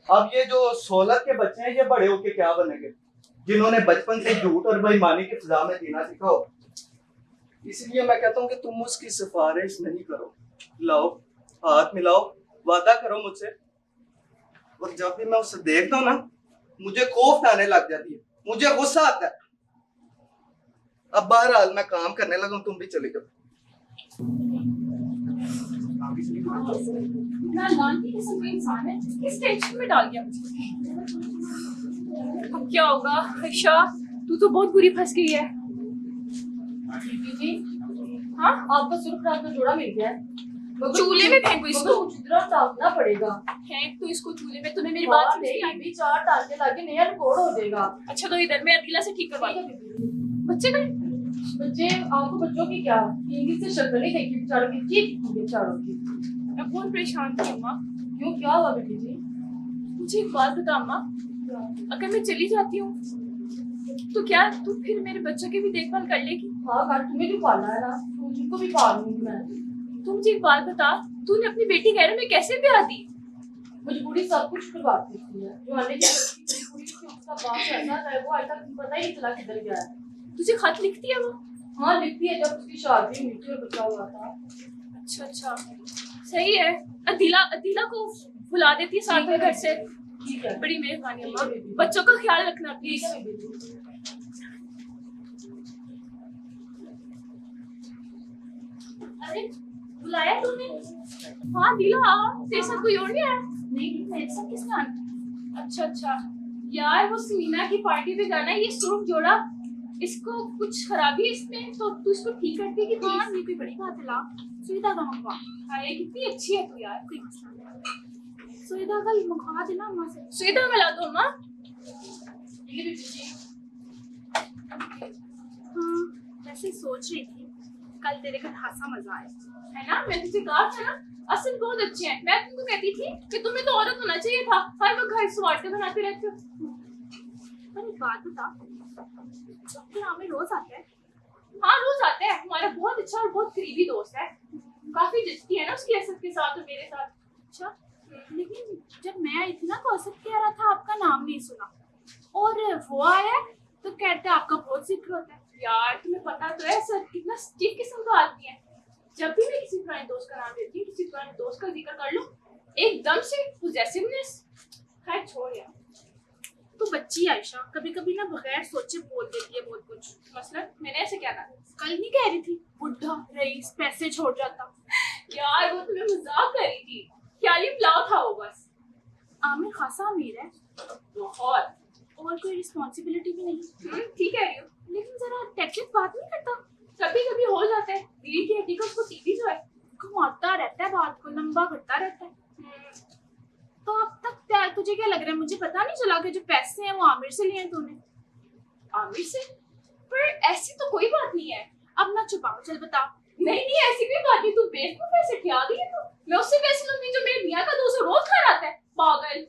[SPEAKER 4] अब ये जो 16 के बच्चे हैं, ये बड़े होके क्या बनेंगे, जिन्होंने बचपन से झूठ और बेईमानी की फिजा में जीना सीखा हो। इसलिए मैं कहता हूँ कि तुम उसकी सिफारिश नहीं करो। लाओ हाथ मिलाओ, वादा करो मुझसे। और जब भी मैं उसे देखता हूँ ना, मुझे खौफ आने लग जाती है, मुझे गुस्सा आता है। अब बहरहाल मैं काम करने लगा हूँ, तुम भी चले जाओ।
[SPEAKER 2] इतना लानती किस्म का इंसान है, किस टेंशन में डाल दिया मुझे। अब क्या होगा? आयशा, तू तो बहुत बुरी फंस गई है।
[SPEAKER 5] दीदी,
[SPEAKER 2] हाँ?
[SPEAKER 5] आपका सुर्ख रात का जोड़ा मिल गया है।
[SPEAKER 2] चूल्हे में फेंको इसको।
[SPEAKER 5] जितना टांगना पड़ेगा।
[SPEAKER 2] फेंक तो इसको चूल्हे में। तुम्हें मेरी बात समझ नहीं आई?
[SPEAKER 5] नहीं, 4 टांगे लाके नया रिकॉर्ड हो जाएगा।
[SPEAKER 2] अच्छा तो इधर मैं अकेला से ठीक करवा
[SPEAKER 5] ठीक है
[SPEAKER 2] दूँ।
[SPEAKER 5] दीदी।
[SPEAKER 2] बच्चे गए?
[SPEAKER 5] बच्चे, आपको बच्चों की क्या, इंग्लिश से शक्ल नहीं देखी बेचारों की, ठीक होंगे बेचारों की।
[SPEAKER 2] मैं बहुत परेशान थी अम्मा।
[SPEAKER 5] क्यों, क्या हुआ बेटी जी?
[SPEAKER 2] मुझे एक बात बता अम्मा, अगर मैं चली जाती हूँ तो क्या तू फिर मेरे बच्चों की भी देखभाल कर लेगी?
[SPEAKER 5] हाँ कर, तुम्हें भी पालना है ना, तुमको भी पालूंगी मैं।
[SPEAKER 2] तू मुझे एक बात बता, तूने अपनी बेटी गैर में कैसे ब्याह दी?
[SPEAKER 5] मजबूरी सब कुछ करवा देती है। जो आने की मजबूरी थी, उसका बाप ऐसा है, वो आज तक पता ही नहीं चला किधर गया है।
[SPEAKER 2] तुझे खत लिखती है वो?
[SPEAKER 5] हाँ लिखती है, जब उसकी शादी हुई थी और बच्चा हुआ था।
[SPEAKER 2] अच्छा अच्छा, सही है। अदीला को बुला देती है साथ में घर से।
[SPEAKER 5] ठीक है,
[SPEAKER 2] बड़ी मेहरबानी अम्मा,
[SPEAKER 5] ठीक है।
[SPEAKER 2] बच्चों का ख्याल रखना
[SPEAKER 5] ठीक
[SPEAKER 2] प्लीज।
[SPEAKER 5] है बेटी।
[SPEAKER 3] अरे बुलाया तूने?
[SPEAKER 2] हाँ दिला, तेरे साथ कोई और नहीं आया?
[SPEAKER 3] नहीं, मेरे साथ किसने आना?
[SPEAKER 2] अच्छा अच्छा यार, वो समीना की पार्टी पे गाना है, ये सुर्ख जोड़ा, इसको कुछ खराबी है इसमें, तो तू इसको ठीक करती कि
[SPEAKER 3] हाँ ये कोई बड़ी बात है। ला सुविधा का मंगवा।
[SPEAKER 2] हाँ ये कितनी अच्छी है तू यार।
[SPEAKER 3] कोई मसला नहीं, सुविधा का मंगवा देना अम्मा से।
[SPEAKER 2] सुविधा मिला दो अम्मा।
[SPEAKER 5] ये बेटी जी,
[SPEAKER 3] हाँ वैसे सोच रही थी कल तेरे घर खासा मजा आया
[SPEAKER 2] है ना, मैं तुझे कहा था ना, असल बहुत अच्छे हैं। मैं तुमको कहती थी कि तुम्हें तो औरत होना चाहिए था, हर वक्त घर स्वार्थ बनाते रहते हो।
[SPEAKER 3] पर एक बात बता, डॉक्टर आमिर रोज आता है?
[SPEAKER 2] हाँ रोज आते हैं, हमारा बहुत अच्छा और बहुत करीबी दोस्त है। काफी जिद्दी है ना उसकी असद के साथ और मेरे साथ।
[SPEAKER 3] अच्छा, लेकिन जब मैं आई थी ना तो असद कह रहा था आपका नाम नहीं सुना, और वो आया तो कहते हैं आपका बहुत जिक्र होता है।
[SPEAKER 2] यार तुम्हें पता तो है सर कितना स्टीफ किस्म का आदमी है। जब भी मैं किसी पुराने दोस्त का नाम लेती हूँ, किसी पुराने दोस्त का जिक्र कर लूं, एकदम से पॉजेसिवनेस। खैर छोड़ यार।
[SPEAKER 3] तो बच्ची आयशा कभी कभी ना बगैर सोचे बोल देती है बहुत कुछ।
[SPEAKER 2] मसलन मैंने ऐसे क्या कहा?
[SPEAKER 3] कल नहीं कह रही थी बुढ़ा रईस पैसे छोड़ जाता?
[SPEAKER 2] यार वो तुम्हें मजाक कर रही थी, ख्याली पुलाव था वो बस।
[SPEAKER 3] आमिर खासा अमीर है
[SPEAKER 2] बहुत।
[SPEAKER 3] और कोई रिस्पॉन्सिबिलिटी भी नहीं,
[SPEAKER 2] ठीक है रियो,
[SPEAKER 3] लेकिन जरा टेक्निक बात नहीं करता।
[SPEAKER 2] कभी कभी हो जाता है, रीढ़ की हड्डी का उसको टीबी जो है।
[SPEAKER 3] घुमाता रहता है, बात को लंबा करता रहता है। तो अब तक तुझे क्या लग रहा है, मुझे पता नहीं चला कि जो पैसे हैं वो आमिर से लिए हैं तूने?
[SPEAKER 2] आमिर से? पर ऐसी तो कोई बात नहीं है।
[SPEAKER 3] अब ना छुपाओ, चल बता।
[SPEAKER 2] नहीं नहीं ऐसी कोई बात नहीं, तू बेवकूफ ऐसे क्या गई है तू? मैं उससे पैसे लूंगी जो मेरे मियाँ का 200 रोज खा रहा है। पागल।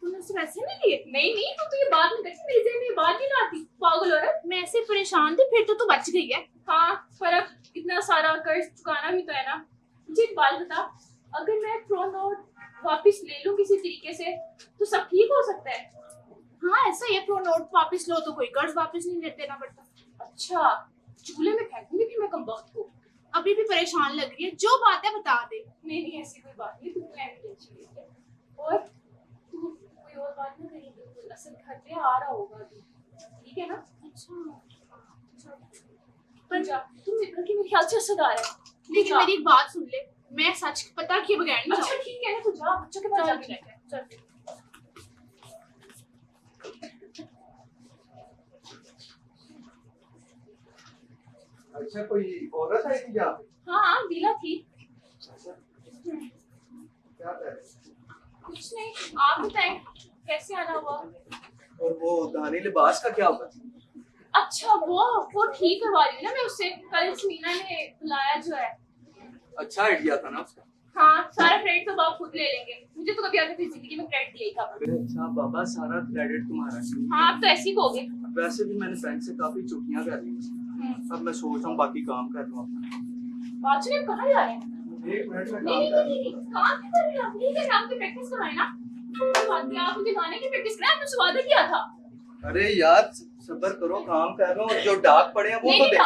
[SPEAKER 3] तूने उससे पैसे नहीं लिए?
[SPEAKER 2] नहीं नहीं, तू तो ये बात नहीं करती, मेरे जेब में ये बात नहीं लाती। पागल औरत।
[SPEAKER 3] मैं ऐसे परेशान थी, फिर तो तू बच गई है।
[SPEAKER 2] हाँ पर अब इतना सारा कर्ज चुकाना भी तो है ना। मुझे एक बात बता, अगर मैं प्रो नोट वापिस ले लूं किसी तरीके से तो सब ठीक हो सकता है?
[SPEAKER 3] हाँ ऐसा ही है, प्रो नोट वापस लो तो कोई कर्ज वापस नहीं देना पड़ता।
[SPEAKER 2] अच्छा, चूल्हे में फेंकूंगी फिर मैं कम वक्त को।
[SPEAKER 3] अभी भी परेशान लग रही है, जो बात है बता दे।
[SPEAKER 2] नहीं नहीं, ऐसी कोई बात नहीं, तुमने ऐसी टेंशन नहीं है। और तू कोई और बात ना करी, बिल्कुल असल घर पे आ रहा होगा तू, ठीक है ना?
[SPEAKER 3] अच्छा
[SPEAKER 2] पर जा तुम निकल के, मेरे ख्याल से असद आ रहा है।
[SPEAKER 3] लेकिन मेरी एक बात सुन ले, मैं सच पता किए बगैर नहीं
[SPEAKER 2] अच्छा ठीक है ना, तू जा बच्चों के पास
[SPEAKER 3] चल,
[SPEAKER 2] जाके
[SPEAKER 3] ठीक
[SPEAKER 2] बैठ चल।
[SPEAKER 4] अच्छा, कोई औरत आई थी यहाँ पे?
[SPEAKER 2] हाँ हाँ, दिला थी।
[SPEAKER 4] क्या कर रहे?
[SPEAKER 2] कुछ नहीं, आप बताएं कैसे आना हुआ?
[SPEAKER 4] और वो दानी लिबास का क्या होगा?
[SPEAKER 2] अच्छा वो ठीक करवा रही हूँ ना मैं उससे, कल समीना ने बुलाया जो है।
[SPEAKER 4] अच्छा आइडिया था ना उसका।
[SPEAKER 2] हाँ, सारा क्रेडिट तो आप खुद ले लेंगे, मुझे तो कभी आगे अपनी जिंदगी में क्रेडिट दिया ही था।
[SPEAKER 4] अरे अच्छा बाबा, सारा क्रेडिट तुम्हारा है।
[SPEAKER 2] हाँ, आप तो ऐसे ही कहोगे।
[SPEAKER 4] वैसे भी मैंने बैंक से काफी छुट्टियां कर ली, अब मैं सोच रहा हूँ बाकी काम कर लूँ अपना।
[SPEAKER 2] बात सुनिए, कहाँ जा रहे हैं?
[SPEAKER 4] एक मिनट में
[SPEAKER 2] नहीं
[SPEAKER 4] काम
[SPEAKER 2] नहीं नहीं, काम नहीं कर रहे आप, नहीं कर रहे, आपकी प्रैक्टिस करवाए ना। बात है, आप मुझे गाने की प्रैक्टिस कराए, आपने वादा किया था।
[SPEAKER 4] अरे यार सब्र करो, काम कर रहा हूँ, जो डाक पड़े हैं वो
[SPEAKER 2] नहीं
[SPEAKER 4] तो दे।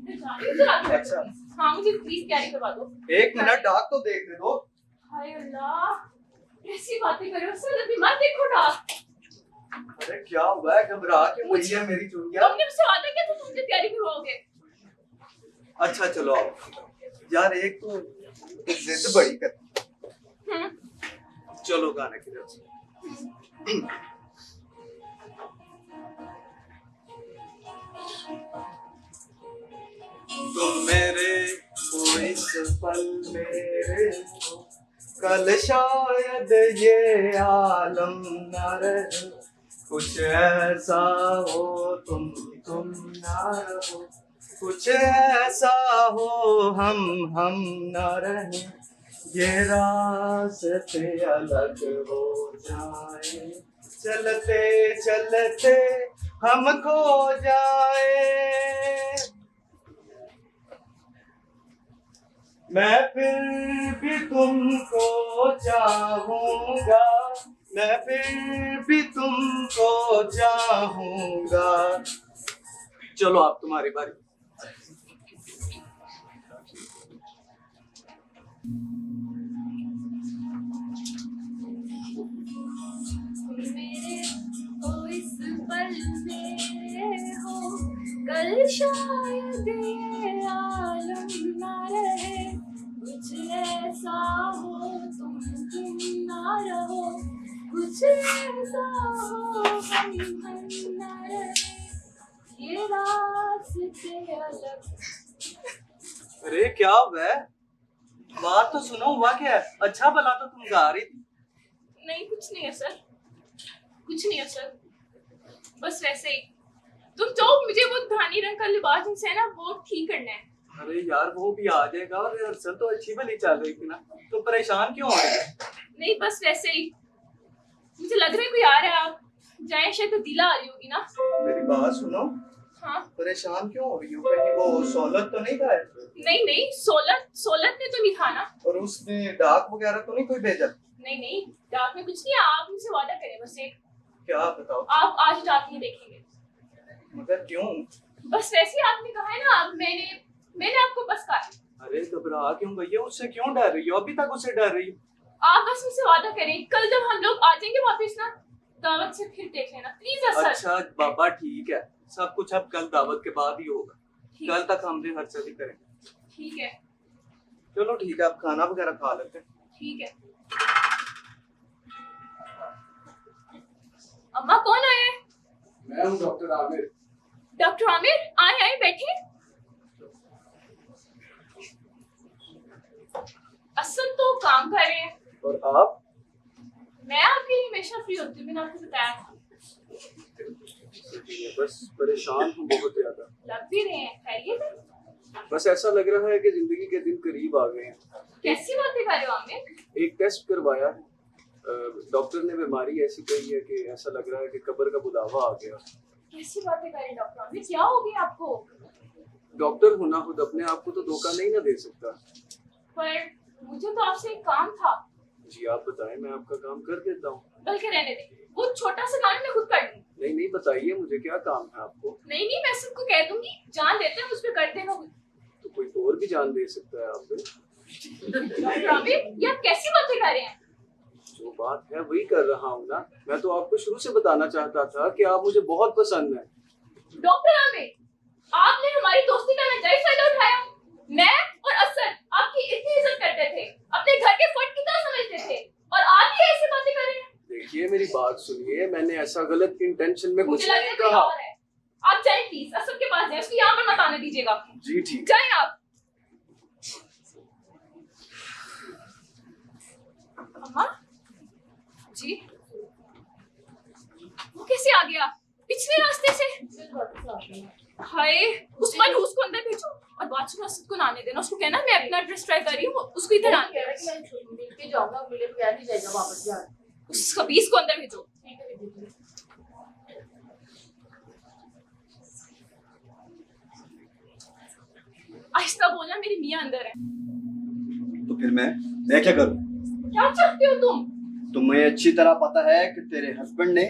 [SPEAKER 2] नहीं,
[SPEAKER 4] अच्छा
[SPEAKER 2] हाँ मुझे प्लीज कैरी करवा दो।
[SPEAKER 4] एक मिनट, डाक तो देखने दो।
[SPEAKER 2] हाय अल्लाह, ऐसी बातें करो सर, अभी मत देखो डाक।
[SPEAKER 4] अरे क्या हुआ है, घबरा क्यों गई है मेरी चुड़िया?
[SPEAKER 2] तुमने मुझसे वादा किया था, तुम मुझे तैयारी करवाओगे।
[SPEAKER 4] अच्छा चलो आओ यार, एक तो जिद बड़ी कर। चलो गाने की तरफ से। तुम मेरे हो इस पल मेरे हो, कल शायद ये आलम न रहे, कुछ ऐसा हो तुम ना रहो, कुछ ऐसा हो हम न रहे, ये रास्ते अलग हो जाए, चलते चलते हम खो जाए। मैं फिर भी तुमको चाहूंगा, मैं फिर भी तुमको चाहूंगा। चलो आप, तुम्हारी बारी।
[SPEAKER 2] मेरे हो इस पल में हो, कल शायद ये आलम ना रहे, कुछ ऐसा हो तुम ना रहो, कुछ ऐसा हो हम ना रहे, ये रास्ते अलग।
[SPEAKER 4] अरे क्या हुआ है? बात तो सुनो, हुआ क्या है? अच्छा भला तो तुम गा रही थी।
[SPEAKER 2] नहीं कुछ नहीं है सर, कुछ नहीं है सर, बस वैसे ही। तुम जो मुझे वो धानी रंग का लिबास जिनसे है ना, वो ठीक करना है।
[SPEAKER 4] अरे यार वो भी आ जाएगा, और रिहर्सल तो अच्छी भली चल रही थी ना, तो परेशान क्यों हो रही है?
[SPEAKER 2] नहीं बस वैसे ही, मुझे लग रहा है कोई आ रहा है, आप जाए, शायद दिला आ रही होगी ना।
[SPEAKER 4] मेरी बात सुनो,
[SPEAKER 2] हाँ
[SPEAKER 4] परेशान क्यों हो रही हो? कहीं वो सोलत तो नहीं था?
[SPEAKER 2] नहीं नहीं, सोलत ने तो नहीं था ना।
[SPEAKER 4] और उसने डाक वगैरह तो नहीं कोई भेजा?
[SPEAKER 2] नहीं नहीं, डाक में कुछ नहीं है, आप मुझसे वादा करें बस एक।
[SPEAKER 4] क्या बताओ?
[SPEAKER 2] आप आज डाक नहीं देखेंगे।
[SPEAKER 4] मगर क्यों?
[SPEAKER 2] बस वैसे ही आपने कहा है ना, अब मैंने आपको बस कहा।
[SPEAKER 4] अरे घबरा क्यों गई है? उससे क्यों डर रही हो? अभी तक उससे डर रही हो?
[SPEAKER 2] आप बस मुझसे वादा करें, कल जब हम लोग आ जाएंगे वापस ना, दावत से फिर देख लेना प्लीज। असर
[SPEAKER 4] अच्छा बाबा ठीक है, सब कुछ अब कल दावत के बाद ही होगा,
[SPEAKER 2] ठीक।
[SPEAKER 4] कल तक हम रिहर्सल ही करेंगे।
[SPEAKER 2] ठीक है
[SPEAKER 4] चलो ठीक है, अब खाना वगैरह खा लेते हैं।
[SPEAKER 2] ठीक है। अम्मा कौन आए?
[SPEAKER 7] मैं हूँ डॉक्टर आमिर।
[SPEAKER 2] डॉक्टर आमिर, आए आए बैठे। असल तो काम कर रहे हैं।
[SPEAKER 7] और आप?
[SPEAKER 2] मैं आपके लिए हमेशा फ्री होती हूँ, मैंने आपको बताया था।
[SPEAKER 7] बस परेशान हूँ बहुत ज्यादा।
[SPEAKER 2] लग भी रहे हैं, खैरियत है?
[SPEAKER 7] बस ऐसा लग रहा है कि जिंदगी के दिन करीब आ गए हैं।
[SPEAKER 2] कैसी बातें कर रहे हो आमिर?
[SPEAKER 7] एक टेस्ट करवाया है, डॉक्टर ने बीमारी ऐसी कही है कि ऐसा लग रहा है कि कब्र का बुलावा आ गया।
[SPEAKER 2] कैसी बातें कर रहे हैं डॉक्टर आमिर? क्या हो गया आपको?
[SPEAKER 7] डॉक्टर होना खुद अपने आप को तो धोखा नहीं ना दे सकता।
[SPEAKER 2] पर मुझे तो आपसे एक काम था।
[SPEAKER 7] जी आप बताएं, मैं आपका काम कर देता हूँ।
[SPEAKER 2] बल्कि रहने दे, वो छोटा सा काम मैं खुद कर लूंगी।
[SPEAKER 7] नहीं नहीं, बताइए मुझे क्या काम है आपको।
[SPEAKER 2] नहीं नहीं, मैं सबको कह दूंगी, जान देते हैं मुझ पे कर देना।
[SPEAKER 7] तो कोई और भी जान दे सकता है आप पे।
[SPEAKER 2] डॉक्टर आमिर, ये आप कैसी बातें कर रहे हैं?
[SPEAKER 7] जो बात है वही कर रहा हूँ ना। मैं तो आपको शुरू से बताना चाहता था कि आप मुझे बहुत पसंद हैं।
[SPEAKER 2] डॉक्टर आमिर, आपने हमारी दोस्ती का नाजायज फायदा उठाया। मैं और असद आपकी इतनी इज्जत करते थे, अपने घर के फर्द की तरह समझते थे, और आप ये ऐसी बातें कर रहे हैं।
[SPEAKER 7] देखिए मेरी बात सुनिए, मैंने ऐसा गलत इंटेंशन में कुछ
[SPEAKER 2] मुझे लगता
[SPEAKER 7] नहीं
[SPEAKER 2] है कोई
[SPEAKER 7] कहा।
[SPEAKER 2] और है। आप जाएं प्लीज, असद के पास जाएं, उसको यहाँ पर मत आने दीजिएगा।
[SPEAKER 7] जी ठीक।
[SPEAKER 2] जाएं आप। अम्मा जी, वो कैसे आ गया? पिछले रास्ते से? हाय, उस मनहूस को अंदर भेजो और बात सुनो, असद को ना आने देना। उसको कहना मैं अपना एड्रेस ट्राई कर रही हूँ, उसको इधर आने देना।
[SPEAKER 5] मिल के जाऊंगा, मिले बगैर नहीं जाएगा वापस। जा
[SPEAKER 2] उस खबीस को अंदर भेजो। आहिस्ता बोलना, मेरी मियाँ अंदर है।
[SPEAKER 6] तो फिर मैं क्या करूं?
[SPEAKER 2] क्या चाहते हो तुम?
[SPEAKER 6] तुम्हें अच्छी तरह पता है कि तेरे हस्बैंड ने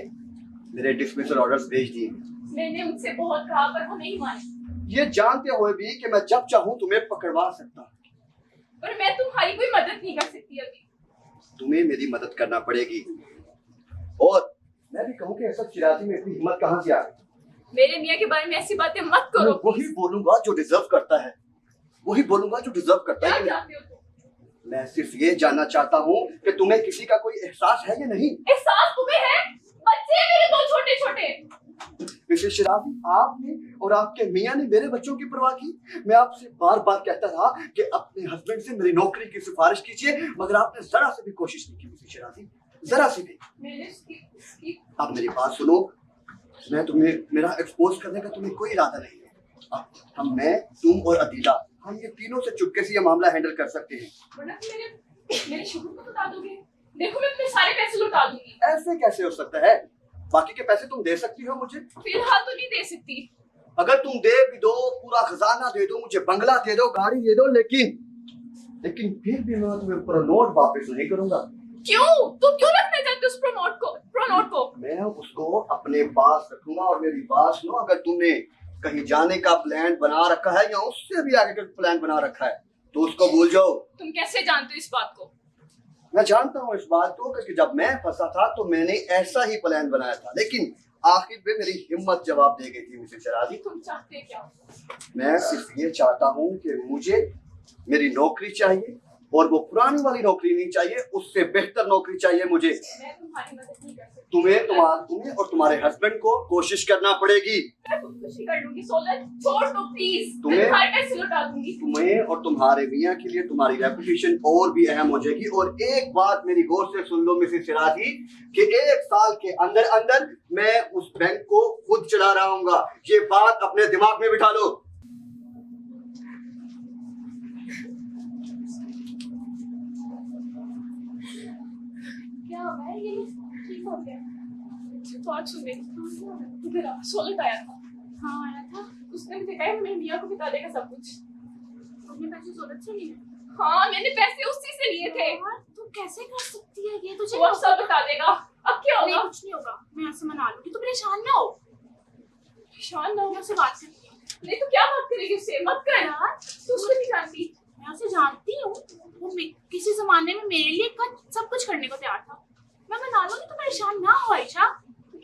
[SPEAKER 6] मेरे डिसमिसल ऑर्डर्स भेज दिए।
[SPEAKER 2] मैंने उनसे बहुत कहा पर वो नहीं माने।
[SPEAKER 6] ये जानते हुए भी कि मैं जब चाहूं तुम्हें पकड़वा सकता हूं।
[SPEAKER 2] पर मैं तुम्हारी कोई मदद नहीं कर सकती अभी।
[SPEAKER 6] तुम्हें मेरी मदद करना पड़ेगी। और मैं भी कहूं कि ऐसा शिराजी में इतनी हिम्मत कहां से आ गई?
[SPEAKER 2] मेरे मियाँ के बारे में ऐसी बातें मत करो।
[SPEAKER 6] वही बोलूंगा जो डिजर्व करता है, वही बोलूंगा जो डिजर्व करता
[SPEAKER 2] क्या
[SPEAKER 6] है।
[SPEAKER 2] चाहते हो तुम?
[SPEAKER 6] मैं सिर्फ ये जानना चाहता हूँ कि तुम्हें किसी का कोई एहसास है या नहीं।
[SPEAKER 2] एहसास तुम्हें है? बच्चे हैं मेरे दो छोटे छोटे।
[SPEAKER 6] मिसेस शराबी, आपने और आपके मियाँ ने मेरे बच्चों की परवाह की। मैं आपसे बार बार कहता रहा कि अपने हस्बैंड से मेरी नौकरी की सिफारिश कीजिए, मगर आपने जरा से भी कोशिश नहीं की मिसेस शराबी, जरा सी भी।
[SPEAKER 2] मैंने उसकी
[SPEAKER 6] अब मेरी बात सुनो, मैं तुम्हें मेरा एक्सपोज करने का तुम्हें कोई इरादा नहीं है। अब मैं, तुम और अदीला, हम ये तीनों से चुपके से ये मामला हैंडल कर सकते हैं।
[SPEAKER 2] वरना तुम मेरे शोहर को बता दोगे। देखो मैं अपने सारे पैसे लौटा दूंगी।
[SPEAKER 6] ऐसे कैसे हो सकता है? बाकी के पैसे तुम दे सकती हो मुझे।
[SPEAKER 2] फिलहाल तो नहीं दे सकती।
[SPEAKER 6] अगर तुम दे भी दो, पूरा खजाना दे दो, मुझे बंगला दे दो, गाड़ी दे दो, लेकिन फिर भी मैं तुम्हें प्रोनोट वापस नहीं करूंगा।
[SPEAKER 2] क्यों? तुम क्यों रखना चाहते हो उस प्रोनोट को?
[SPEAKER 6] मैं उसको अपने पास रखूंगा। और मेरी बात सुनो, अगर तुमने कहीं जाने का प्लान बना रखा है या उससे भी आगे का प्लान बना रखा है तो उसको भूल जाओ।
[SPEAKER 2] तुम कैसे जानते हो इस बात को?
[SPEAKER 6] मैं जानता हूँ इस बात को, क्योंकि जब मैं फंसा था तो मैंने ऐसा ही प्लान बनाया था, लेकिन आखिर में मेरी हिम्मत जवाब दे गई थी मिसेस शराजी।
[SPEAKER 2] तुम चाहते क्या?
[SPEAKER 6] मैं सिर्फ ये चाहता हूँ कि मुझे मेरी नौकरी चाहिए, और वो पुरानी वाली नौकरी नहीं चाहिए, उससे बेहतर नौकरी चाहिए मुझे।
[SPEAKER 2] मैं तुम्हारी मदद नहीं कर सकती।
[SPEAKER 6] तुम्हें और तुम्हारे हस्बैंड को कोशिश करना पड़ेगी।
[SPEAKER 2] मैं खुदकुशी कर लूंगी। सोलर छोड़ दो प्लीज।
[SPEAKER 6] तुम्हें-
[SPEAKER 2] मैं तुम्हारे पैसे लौटा दूंगी।
[SPEAKER 6] तुम्हें और तुम्हारे मियाँ के लिए तुम्हारी रेपुटेशन और भी अहम हो जाएगी। और एक बात मेरी गौर से सुन लो मिसेस शराजी, कि 1 साल के अंदर अंदर मैं उस बैंक को खुद चला रहा हूँ। ये बात अपने दिमाग में बिठा लो।
[SPEAKER 2] क्या हुआ है? ये ठीक हो गया? बात सुन मेरी। इधर आ, सोलत आया था।
[SPEAKER 3] हाँ आया था।
[SPEAKER 2] उसने मुझे कहा मेरे मियाँ को बता देगा सब कुछ।
[SPEAKER 3] तुमने पैसे सोलत से लिए?
[SPEAKER 2] हाँ, मैंने पैसे उसी से लिए थे।
[SPEAKER 3] यार तू कैसे कर सकती है ये? तुझे
[SPEAKER 2] वो अब सब बता देगा। अब क्या
[SPEAKER 3] नहीं,
[SPEAKER 2] होगा?
[SPEAKER 3] कुछ नहीं होगा। मैं ऐसे मना लूंगी, तू परेशान ना हो।
[SPEAKER 2] शान ना हो।
[SPEAKER 3] मैं उससे बात करती हूँ।
[SPEAKER 2] नहीं तो क्या बात करेगी उससे? मत कर यार, तू उसको नहीं जानती।
[SPEAKER 3] मैं उसे जानती हूँ। वो किसी जमाने में मेरे लिए सब कुछ करने को तैयार था। मैं मना लूंगी, तू परेशान ना हो आयशा।